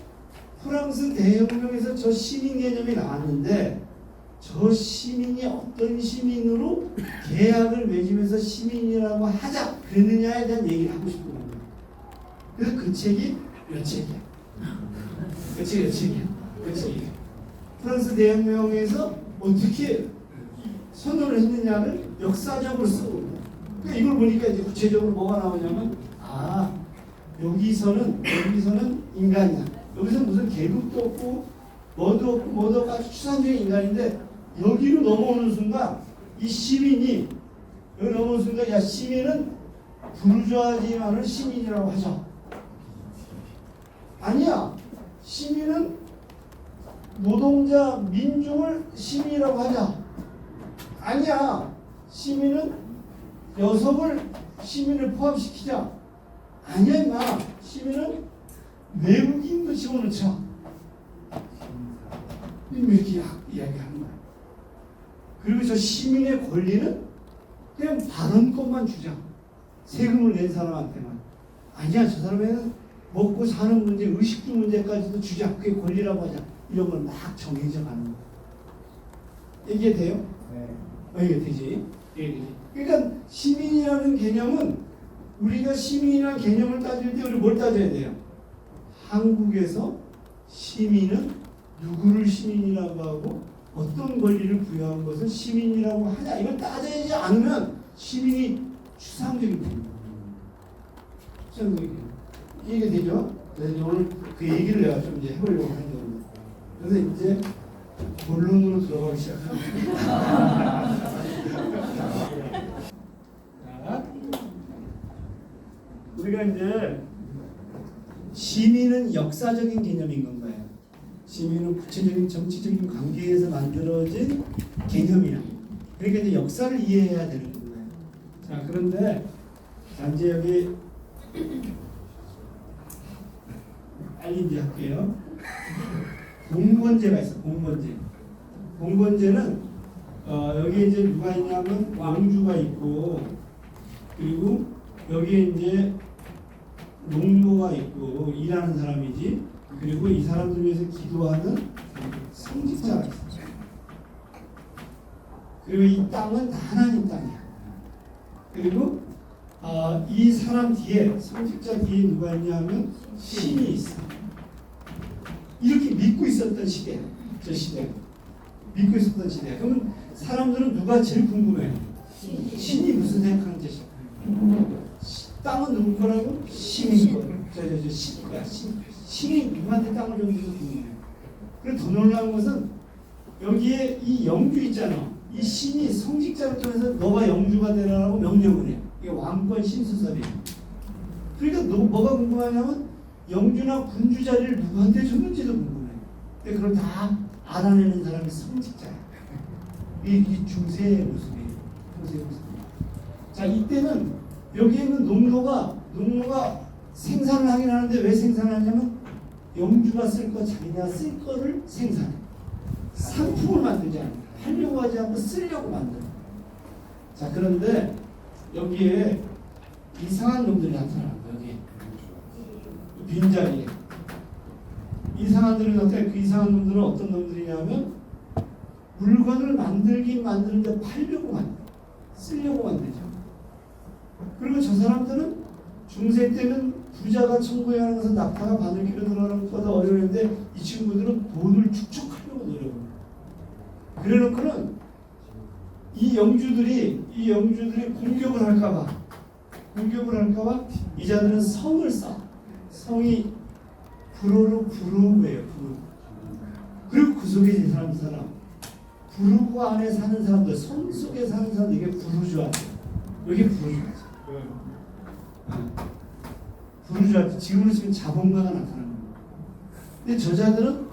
프랑스 대혁명에서 저 시민 개념이 나왔는데 저 시민이 어떤 시민으로 계약을 맺으면서 시민이라고 하자 그랬느냐에 대한 얘기를 하고 싶은 겁니다. 그래서 그 책이 몇 책이야? 그 책이 몇 책이야? 그 책이야. 프랑스 대혁명에서 어떻게 선언을 했느냐를 역사적으로 쓰고 있다. 그러니까 이걸 보니까 이제 구체적으로 뭐가 나오냐면 여기서는 인간이야. 여기서 무슨 계급도 없고 뭐도 없고 아주 추상적인 인간인데 여기로 넘어오는 순간 이 시민이 여기 넘어오는 순간 야 시민은 부르주아지만을 시민이라고 하자. 아니야. 시민은 노동자 민중을 시민이라고 하자. 아니야. 시민은 여성을 시민을 포함시키자. 아니야 임마. 시민은 외국인도 집어넣자. 이렇게 이야기하는 거야. 그리고 저 시민의 권리는 그냥 발언권만 주자. 세금을 낸 사람한테만. 아니야. 저 사람에는 먹고 사는 문제, 의식주 문제까지도 주자. 그게 권리라고 하자. 이런 걸 막 정해져 가는 거야. 이게 돼요? 네. 이게 되지. 그러니까 시민이라는 개념은 우리가 시민이라는 개념을 따질 때 우리 뭘 따져야 돼요? 한국에서 시민은 누구를 시민이라고 하고 어떤 권리를 부여한 것을 시민이라고 하냐 이걸 따져야지 않으면 시민이 추상적인 겁니다. 추상적인 이게 되죠? 그래서 오늘 그 얘기를 내가 좀 이제 해보려고 하는 겁니다. 그래서 이제 본론으로 들어가기 시작합니다. 자, 우리가 이제 시민은 역사적인 개념인 건가요? 시민은 구체적인 정치적인 관계에서 만들어진 개념이야. 그러니까 이제 역사를 이해해야 되는 거예요. 자, 그런데 이제 여기 빨리 이제 할게요. 공건제가 있어. 공건제는 여기 이제 누가 있냐면 왕주가 있고 그리고 여기에 이제 농노가 있고 일하는 사람이지. 그리고 이 사람들 위해서 기도하는 성직자가 있어. 그리고 이 땅은 다 하나님 땅이야. 그리고 이 사람 뒤에 성직자 뒤에 누가 있냐면 신이 있어. 이렇게 믿고 있었던 시대야. 저 시대 믿고 있었던 시대. 그러면 사람들은 누가 제일 궁금해? 신이 무슨 생각하는지. 땅은 누구 거라고? 신인 거. 저 신이야. 신이 누구한테 땅을 줬는지 궁금해. 그리고 더 놀라운 것은 여기에 이 영주 있잖아. 이 신이 성직자를 통해서 너가 영주가 되라고 명령을 해. 이게 왕권 신수설이에요. 그러니까 뭐가 궁금하냐면 영주나 군주 자리를 누구한테 줬는지도 궁금해. 근데 그걸 다 알아내는 사람이 성직자야. 이 중세의 모습이에요. 중세의 모습이에요. 자, 이때는 여기에 있는 농노가 생산을 하긴 하는데 왜 생산하냐면 영주가 쓸 거 자기가 쓸 거를 생산해. 상품을 만들지 않아. 하려고 하지 않고 쓰려고 만들어. 자, 그런데 여기에 이상한 놈들이 나타나는 거야. 여기에 빈자리에 이상한 놈들이 나타나. 그 이상한 놈들은 어떤 놈들이냐면 물건을 만드는데 팔려고 만들어. 쓰려고 만들죠. 그리고 저 사람들은 중세 때는 부자가 천국에 가는 것은 낙타가 바늘길로 들어가는 것보다 어려운데 이 친구들은 돈을 축적하려고 노력을 해요. 그래놓고는 이 영주들이 공격을 할까봐 이 자들은 성을 쌓아. 성이 부르고예요. 그리고 그 속에 이 사람 부르고 안에 사는 사람들, 성 속에 사는 사람들, 이게 부르주아. 이게 부르주아죠. 부르주아. 지금으로 치면 자본가가 나타나는 거예요. 근데 저자들은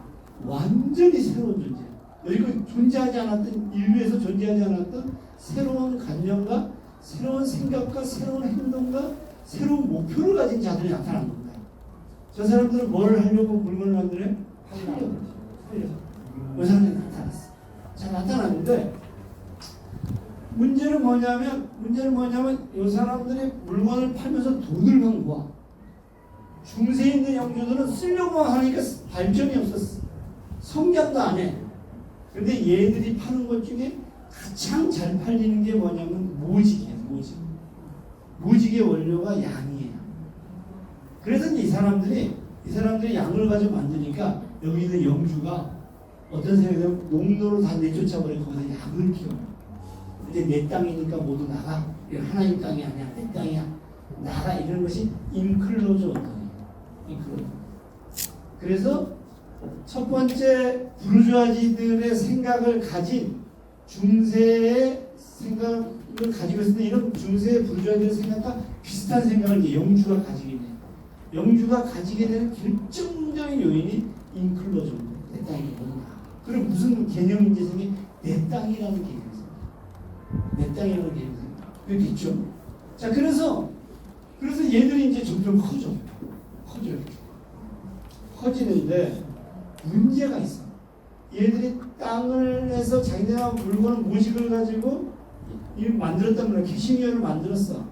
완전히 새로운 존재. 여기가 존재하지 않았던, 인류에서 존재하지 않았던 새로운 관념과 새로운 생각과 새로운 행동과 새로운 목표를 가진 자들이 나타난 겁니다. 저 사람들은 뭘 하려고 물건을 만드래? 하려고. 그 사람들이 나타났어. 자, 나타났는데 문제는 뭐냐면 이 사람들이 물건을 팔면서 돈을 모아. 중세에 있는 영주들은 쓰려고만 하니까 발전이 없었어. 성장도 안 해. 근데 얘들이 파는 것 중에 가장 잘 팔리는 게 뭐냐면 모직이에요. 모직의 원료가 양이에요. 그래서 이 사람들이 양을 가지고 만드니까 여기 있는 영주가 어떤 생각이냐면 농노를 다 내쫓아버리고 거기서 양을 키워. 근데 내 땅이니까 모두 나가. 이건 하나님 땅이 아니야. 내 땅이야. 나가. 이런 것이 인클로저 운동이에요. 인클로저. 그래서 첫 번째 부르주아지들의 생각을 가진 중세의 생각을 가지고 있는데 이런 중세의 부르주아지들의 생각과 비슷한 생각을 이제 영주가 가지게 돼요. 영주가 가지게 되는 결정적인 요인이 인클로저입니다. 내 땅이 뭐냐. 그리고 무슨 개념인지 생각해? 내 땅이라는 개념이 생겨요. 내 땅이라는 개념이 생겨요. 그게 있죠. 자, 그래서 얘들이 이제 점점 커져요. 커지는데 문제가 있어. 얘들이 땅을 해서 자기네가 물건을 모직을 가지고 만들었단 말이야. 캐시미어를 만들었어.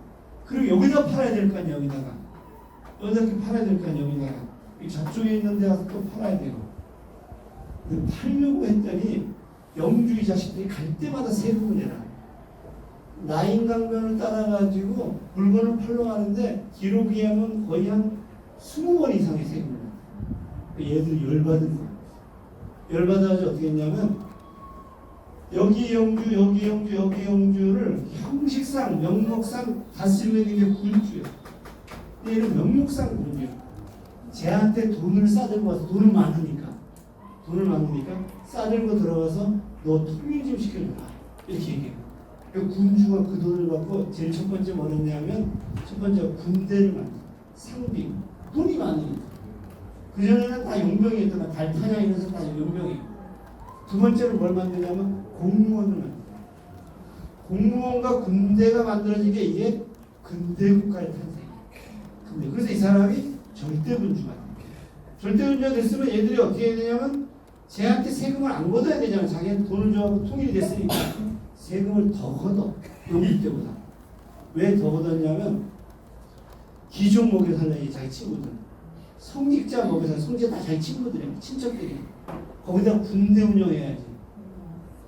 그리고 여기다 팔아야 될 거 아니야. 여기다가 이렇게 팔아야 될 거 아니야. 여기다가 저쪽에 있는 데 가서 또 팔아야 되고. 근데 팔려고 했더니 영주 이 자식들이 갈 때마다 세금을 내라. 나인강변을 따라가지고 물건을 팔러 가는데 기록에 의하면 거의 한 20번 이상의 세금을 내라. 얘들이 열받은 거야. 열받아가지고 어떻게 했냐면 여기 영주를 형식상 명목상 다스리고 있는 게 군주예요. 근데 얘는 명목상 군주예요. 쟤한테 돈을 싸들고 와서 돈을 많으니까 싸들고 들어가서 너 통일 좀 시켜줘라 이렇게 얘기해요. 군주가 그 돈을 받고 제일 첫 번째 뭐 했냐면 첫 번째 군대를 만들어. 상비 돈이 많으니까. 그전에는 다 용병이었잖아. 발탄이나 이래서 다 용병이고. 두 번째는 뭘 만드냐면 공무원을 만들어. 공무원과 군대가 만들어진 게 이게 근대국가의 탄생이에요. 그래서 이 사람이 절대군주가 돼요. 절대군주가 됐으면 얘들이 어떻게 해야 되냐면 쟤한테 세금을 안 걷어야 되잖아. 자기한테 돈을 줘서 통일이 됐으니까 세금을 더 걷어. 용기 때보다. 왜 더 걷었냐면 기종 먹여 살려야지 자기 친구들. 성직자 먹여 살려. 성직자 다 자기 친구들이야. 친척들이야. 거기다 군대 운영해야지.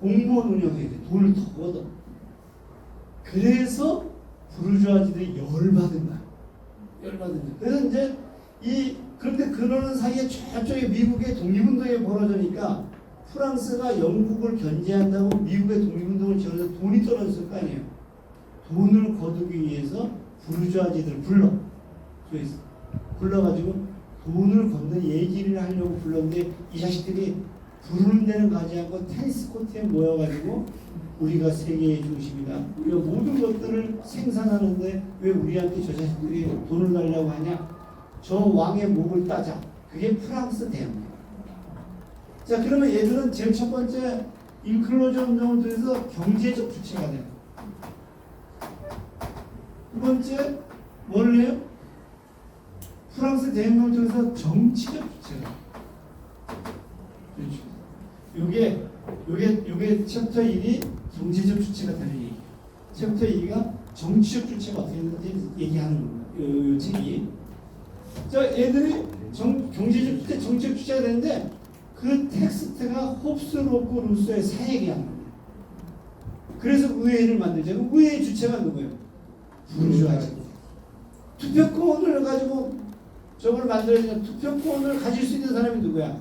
공무원 운영해야 돼. 돈을 더 얻어. 그래서 부르주아지들이 열받은 거야. 열받은 거야. 그래서 이제 그런데 그러는 사이에 저쪽에 미국의 독립운동이 벌어지니까 프랑스가 영국을 견제한다고 미국의 독립운동을 지어서 돈이 떨어졌을 거 아니에요. 돈을 거두기 위해서 부르주아지들을 불러가지고 돈을 걷는 얘기를 하려고 불렀는데 이 자식들이 부르는 데는 가지 않고 테니스 코트에 모여가지고 우리가 세계의 중심이다. 우리가 모든 것들을 생산하는데 왜 우리한테 저 자식들이 돈을 달라고 하냐? 저 왕의 목을 따자. 그게 프랑스 대항이에요. 자, 그러면 얘들은 제일 첫 번째 인클로저 운동을 통해서 경제적 주체가 돼요. 두 번째 뭘 해요? 프랑스 대혁명을 통해서 정치적 주체가. 요게 챕터 1이 경제적 주체가 되는 얘기예요. 챕터 2가 정치적 주체가 어떻게 되는지 얘기하는 겁니다. 요 책이. 자, 얘들이 경제적 주체, 정치적 주체가 되는데 그 텍스트가 홉스, 로크, 루소의 사역이 하는 거예요. 그래서 의회를 만들죠. 그 의회의 주체가 누구예요? 부르주아지. 투표권을 가지고 저걸 만들어야 되냐? 투표권을 가질 수 있는 사람이 누구야?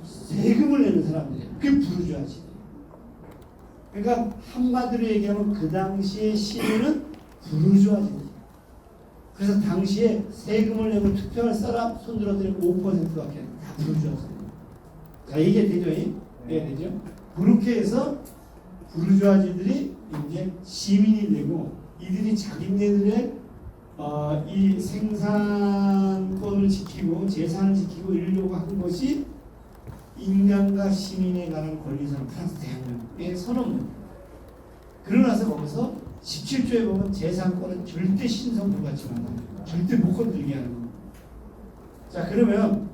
세금을 내는 사람들이야. 그게 부르주아지. 그러니까 한마디로 얘기하면 그 당시의 시민은 부르주아지입니다. 그래서 당시에 세금을 내고 투표할 사람 손들어드리면 5%밖에 다 부르주아지. 자, 이게 되죠? 네, 되죠? 그렇게 해서 부르주아지들이 이제 시민이 되고 이들이 자기네들의 이 생산권을 지키고 재산을 지키고 이러려고 한 것이 인간과 시민에 관한 권리선 프랑스 대혁명의 선언문. 그러나서 거기서 17조에 보면 재산권은 절대 신성 불가침한다. 절대 못 건드리게 하는 겁니다. 자, 그러면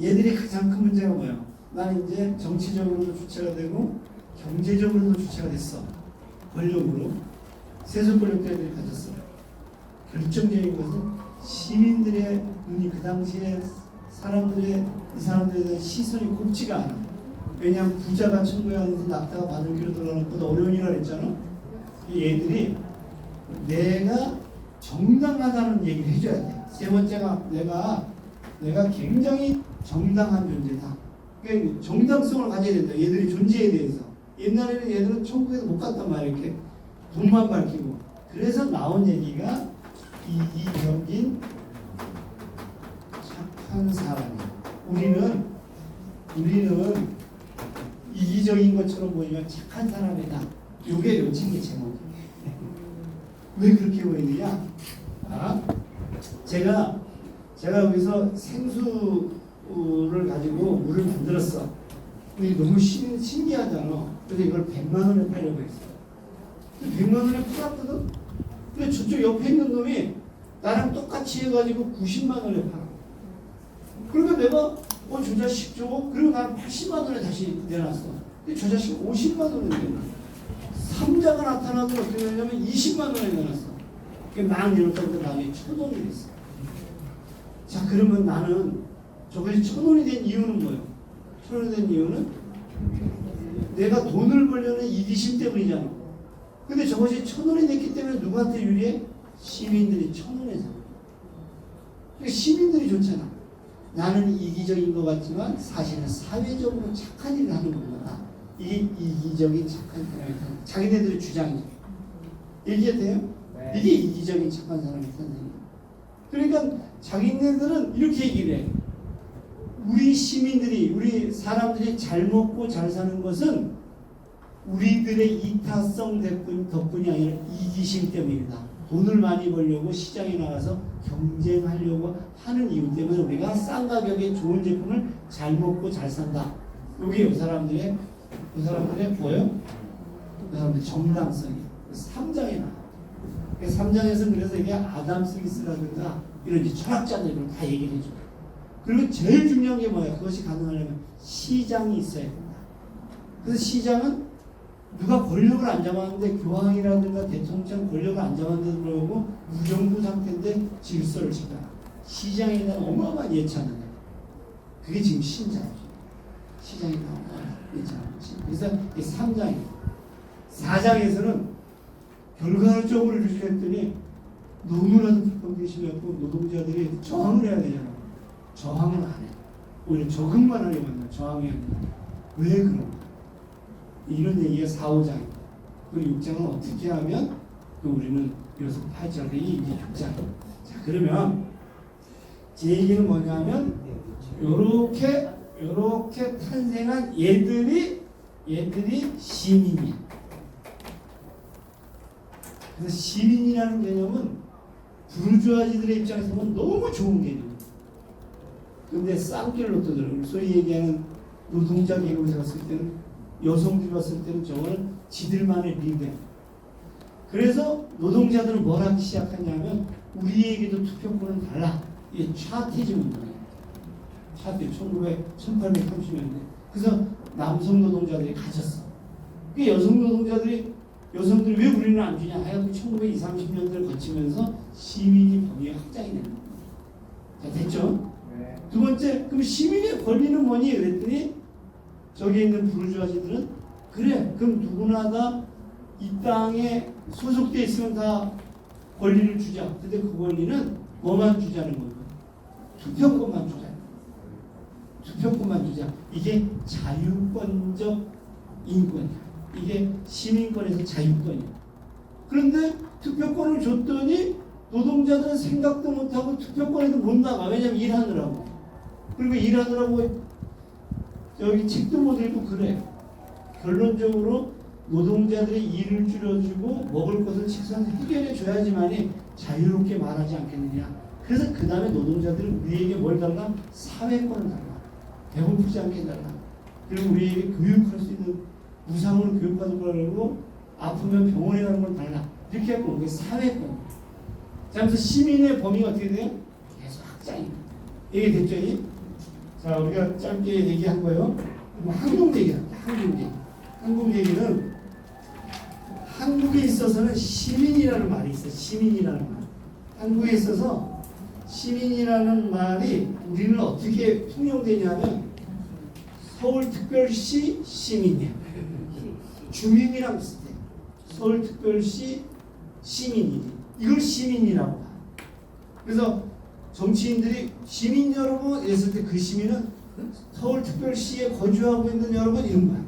얘들이 가장 큰 문제가 뭐예요? 나는 이제 정치적으로도 주체가 되고 경제적으로도 주체가 됐어. 권력으로. 세속 권력도 애들이 가졌어. 결정적인 것은 시민들의 눈이 그 당시에 이 사람들에 대한 시선이 곱지가 않아. 왜냐하면 부자가 청구하는데 낙타가 바늘귀로 들어가는 것보다 어려운 일을 했잖아. 이 애들이 내가 정당하다는 얘기를 해줘야 돼. 세 번째가 내가 굉장히 정당한 존재다. 그러니까 정당성을 가져야 된다. 얘들의 존재에 대해서. 옛날에는 얘들은 천국에도 못 갔단 말이야. 이렇게 돈만 밝히고. 그래서 나온 얘기가 이기적인 착한 사람이야. 우리는 이기적인 것처럼 보이면 착한 사람이다. 요게 요 책의 제목이에요. 왜 그렇게 보이느냐? 제가 여기서 생수를 가지고 물을 만들었어. 근데 너무 신기하잖아. 그래서 이걸 100만 원에 팔려고 했어. 100만 원에 팔았거든? 근데 저쪽 옆에 있는 놈이 나랑 똑같이 해가지고 90만 원에 팔아. 그러니까 내가 저 자식 줘. 그리고 나는 80만 원에 다시 내놨어. 근데 저 자식 50만 원에 내놨어. 3자가 나타나도 어떻게 되냐면 20만 원에 내놨어. 막 내놓던 다음에 1,000원이 됐어. 자, 그러면 나는 저것이 1,000원이 된 이유는 뭐예요? 1,000원이 된 이유는 내가 돈을 벌려는 이기심 때문이잖아. 근데 저것이 1,000원이 됐기 때문에 누구한테 유리해? 시민들이 1,000원에 사. 그러니까 시민들이 좋잖아. 나는 이기적인 것 같지만 사실은 사회적으로 착한 일을 하는 겁니다. 이게 이기적인 착한 사람이 자기네들의 주장이죠. 얘기해도 네. 이게 이기적인 착한 사람의 선생님. 그러니까 자기네들은 이렇게 얘기를 해. 우리 시민들이, 우리 사람들이 잘 먹고 잘 사는 것은 우리들의 이타성 덕분이 아니라 이기심 때문이다. 돈을 많이 벌려고 시장에 나가서 경쟁하려고 하는 이유 때문에 우리가 싼 가격에 좋은 제품을 잘 먹고 잘 산다. 이게 이 사람들의 뭐예요? 그 사람들의 정당성이에요. 3장에 나와요. 3장에서 그래서 이게 아담 스미스라든가 이런 철학자들이 다 얘기를 해줘요. 그리고 제일 중요한 게 뭐예요? 그것이 가능하려면 시장이 있어야 된다. 그래서 시장은 누가 권력을 안 잡았는데 교황이라든가 대통령 권력을 안 잡았는데도 불구하고 무정부 상태인데 질서를 지켜라. 시장에 대한 어마어마한 예찬을 해요. 그게 지금 신자예요. 시장이 나오거나 있잖아. 그래서 이 3장입니다. 4장에서는 결과적으로 이렇게 했더니 너무나도 불평등이 심했고 노동자들이 저항을 해야 되잖아. 저항을 안 해. 오히려 적응만 하려고 한다. 저항해야 된다. 왜 그런가? 이런 얘기가 4, 5장입니다. 그리고 6장은 어떻게 하면 또 우리는 여기서 8장이 이제 6장. 자, 그러면 제 얘기는 뭐냐면 요렇게 탄생한 얘들이 시민이야. 그래서 시민이라는 개념은 부르주아지들의 입장에서 보면 너무 좋은 개념이에요. 근데 쌍길로또들 소위 얘기하는 노동자 계급에서 봤을 때는 여성들이 봤을 때는 저거는 지들만의 리더. 그래서 노동자들은 뭘 하기 시작하냐면 우리에게도 투표권은 달라. 이게 차티즘 운동이에요. 차티 1830년대. 그래서 남성 노동자들이 가졌어. 그 여성들이 왜 우리는 안 주냐 하여튼 1920, 30년대를 거치면서 시민이 범위가 확장이 되는 거예요. 자, 됐죠? 네. 두 번째, 그럼 시민의 권리는 뭐니? 그랬더니 저기 있는 부르주아지들은 그래, 그럼 누구나 다 이 땅에 소속돼 있으면 다 권리를 주자. 근데 그 권리는 뭐만 주자는 거예요? 투표권만 주자. 투표권만 주자. 이게 자유권적 인권이야. 이게 시민권에서 자유권이야. 그런데 투표권을 줬더니 노동자들은 생각도 못하고 투표권에도 못 나가. 왜냐면 일하느라고. 그리고 일하느라고 여기 책도 못 읽고 그래. 결론적으로 노동자들의 일을 줄여주고 먹을 것을 최소한 해결해 줘야지만이 자유롭게 말하지 않겠느냐. 그래서 그 다음에 노동자들은 우리에게 뭘 달라? 사회권을 달라. 배고프지 않게 달라. 그리고 우리에게 교육할 수 있는 무상으로 교육받을 거라고 아프면 병원에 가는 건 달라. 이렇게 하고 그게 사회권. 자, 그래서 시민의 범위가 어떻게 돼요? 계속 확장이. 이게 됐죠? 자, 우리가 짧게 얘기한 거예요. 한국 얘기야. 한국 얘기. 한국 얘기는 한국에 있어서는 시민이라는 말이 있어. 시민이라는 말. 한국에 있어서 시민이라는 말이 우리는 어떻게 통용되냐면 서울특별시 시민이야. 주민이랑 비슷해. 서울특별시 시민이지. 이걸 시민이라고 봐. 그래서 정치인들이 시민 여러분 했을 때 그 시민은 서울특별시에 거주하고 있는 여러분 이런 거야.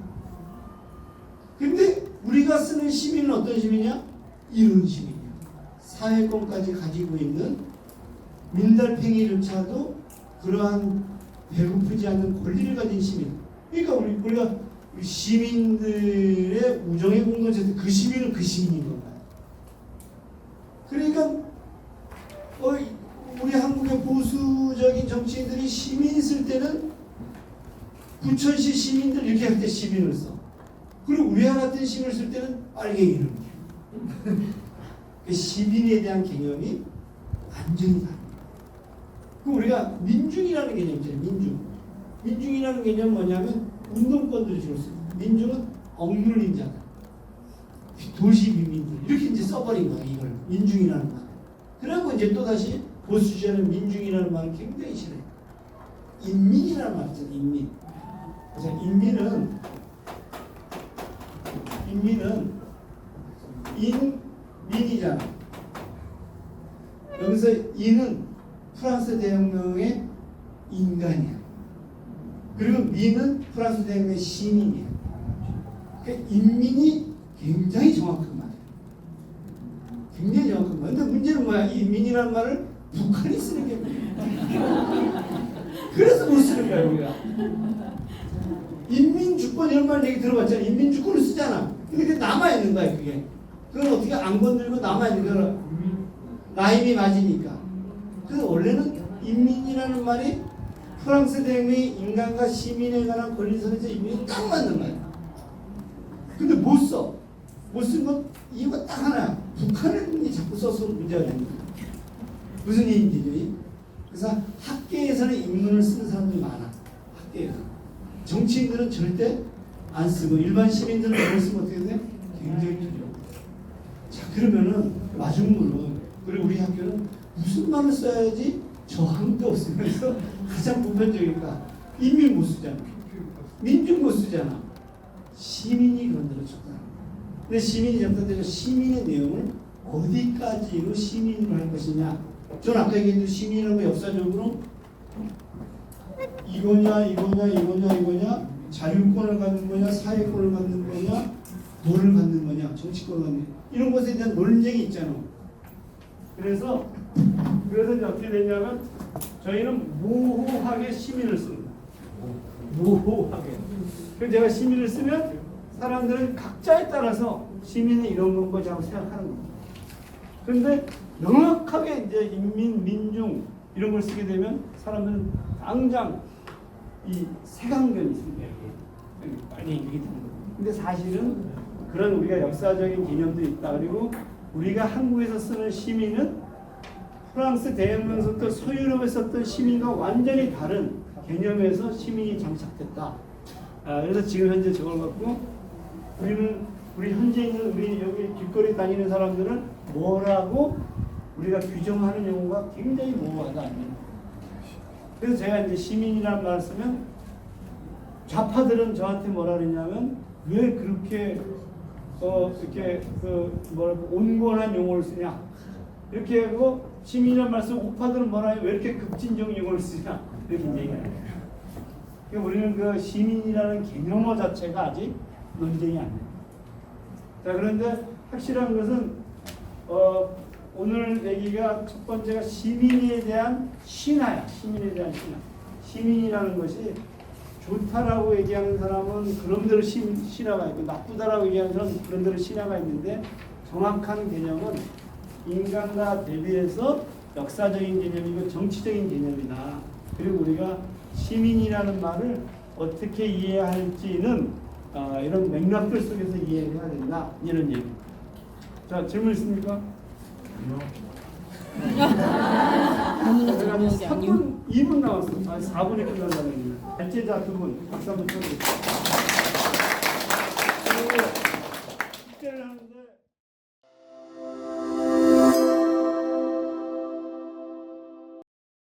근데 우리가 쓰는 시민은 어떤 시민이야? 이런 시민이야. 사회권까지 가지고 있는 민달팽이조차도 그러한 배고프지 않는 권리를 가진 시민. 그러니까 우리가 시민들의 우정의 공동체에서 그 시민은 그 시민인 거야. 그러니까 우리 한국의 보수적인 정치인들이 시민 쓸 때는 부천시 시민들 이렇게 할 때 시민을 써. 그리고 우리와 같은 시민을 쓸 때는 빨갱이를 그 시민에 대한 개념이 완전히 다릅니다. 그럼 우리가 민중이라는 개념이 있잖아요. 민중이라는 개념은 뭐냐면 운동권들을 주로 써요. 민중은 억눌린 자들, 도시 민민들 이렇게 이제 써버린 거야. 이걸 민중이라는 말. 그리고 이제 또 다시 보수주의는 민중이라는 말을 굉장히 싫어해. 인민이라는 말 있잖아요. 인민. 그래서 인민이잖아. 여기서 인은 프랑스 대혁명의 인간이야. 그리고 민은 프랑스 대혁명의 시민이야. 그러니까 인민이 굉장히 정확한 말이야. 굉장히 정확한 말. 근데 문제는 뭐야? 이 인민이라는 말을 북한이 쓰는 게 뭐야? 그래서 못 쓰는 거야 우리가. 인민주권 이런 말 얘기 들어봤잖아. 인민주권을 쓰잖아. 근데 그게 남아있는 거야 그게. 그걸 어떻게 안 건들고 남아있는 거야. 라임이 맞으니까. 그래서 원래는 인민이라는 말이 프랑스 대혁명이 인간과 시민에 관한 권리선에서 인민이 딱 맞는 거야. 근데 못 써. 못 쓴 건 이유가 딱 하나야. 북한이 자꾸 써서 문제가 되는 거야. 무슨 얘기인지. 그래서 학계에서는 인문을 쓰는 사람들이 많아. 학계에서. 정치인들은 절대 안 쓰고 일반 시민들은 뭘 쓰면 어떻게 돼? 굉장히 두려워. 자, 그러면은 마중물은 그리고 우리 학교는 무슨 말을 써야지 저항도 없으면서 가장 보편적일까? 인민 못 쓰잖아. 민중고 쓰잖아. 시민이 그런 대로 접근하는 거야. 근데 시민이 접근대로 시민의 내용을 어디까지로 시민으로 할 것이냐. 저는 아까 얘기했는데 시민이라고 역사적으로 이거냐 자유권을 갖는 거냐 사회권을 갖는 거냐 뭐를 갖는 거냐 정치권을 갖는 거냐 이런 것에 대한 논쟁이 있잖아. 그래서 이제 어떻게 되냐면 저희는 모호하게 시민을 씁니다. 모호하게. 그래서 제가 시민을 쓰면 사람들은 각자에 따라서 시민은 이런 건 거라고 생각하는 겁니다. 그런데 명확하게 이제 인민, 민중 이런 걸 쓰게 되면 사람들은 당장 이 색안경이 있습니다. 빨리 얘기 되는 거예요. 근데 사실은 그런 우리가 역사적인 개념도 있다. 그리고 우리가 한국에서 쓰는 시민은 프랑스 대혁명부터 서유럽에 썼던 시민과 완전히 다른 개념에서 시민이 장착됐다. 그래서 지금 현재 저걸 갖고 우리 현재 있는 우리 여기 길거리 다니는 사람들은 뭐라고 우리가 규정하는 용어가 굉장히 모호하다. 그래서 제가 이제 시민이라는 말을 쓰면 좌파들은 저한테 뭐라 그러냐면 왜 그렇게 이렇게 온건한 용어를 쓰냐 이렇게 하고 시민이라는 말 쓰고 우파들은 뭐라 해요 왜 이렇게 급진적 용어를 쓰냐 이렇게 얘기해요. 그러니까 우리는 그 시민이라는 개념어 자체가 아직 논쟁이 안 돼요. 자 그런데 확실한 것은 오늘 얘기가 첫 번째가 시민에 대한 신화야. 시민에 대한 신화. 시민이라는 것이 좋다라고 얘기하는 사람은 그런대로 신화가 있고 나쁘다라고 얘기하는 사람은 그런대로 신화가 있는데 정확한 개념은 인간과 대비해서 역사적인 개념이고 정치적인 개념이다. 그리고 우리가 시민이라는 말을 어떻게 이해해야 할지는 이런 맥락들 속에서 이해해야 된다. 이런 얘기. 자 질문 있습니까? 너무나 3분, 2분 남았어. 4분에 끝난다는 얘기야. 발제자 2분, 박수 한번 쳐주세요.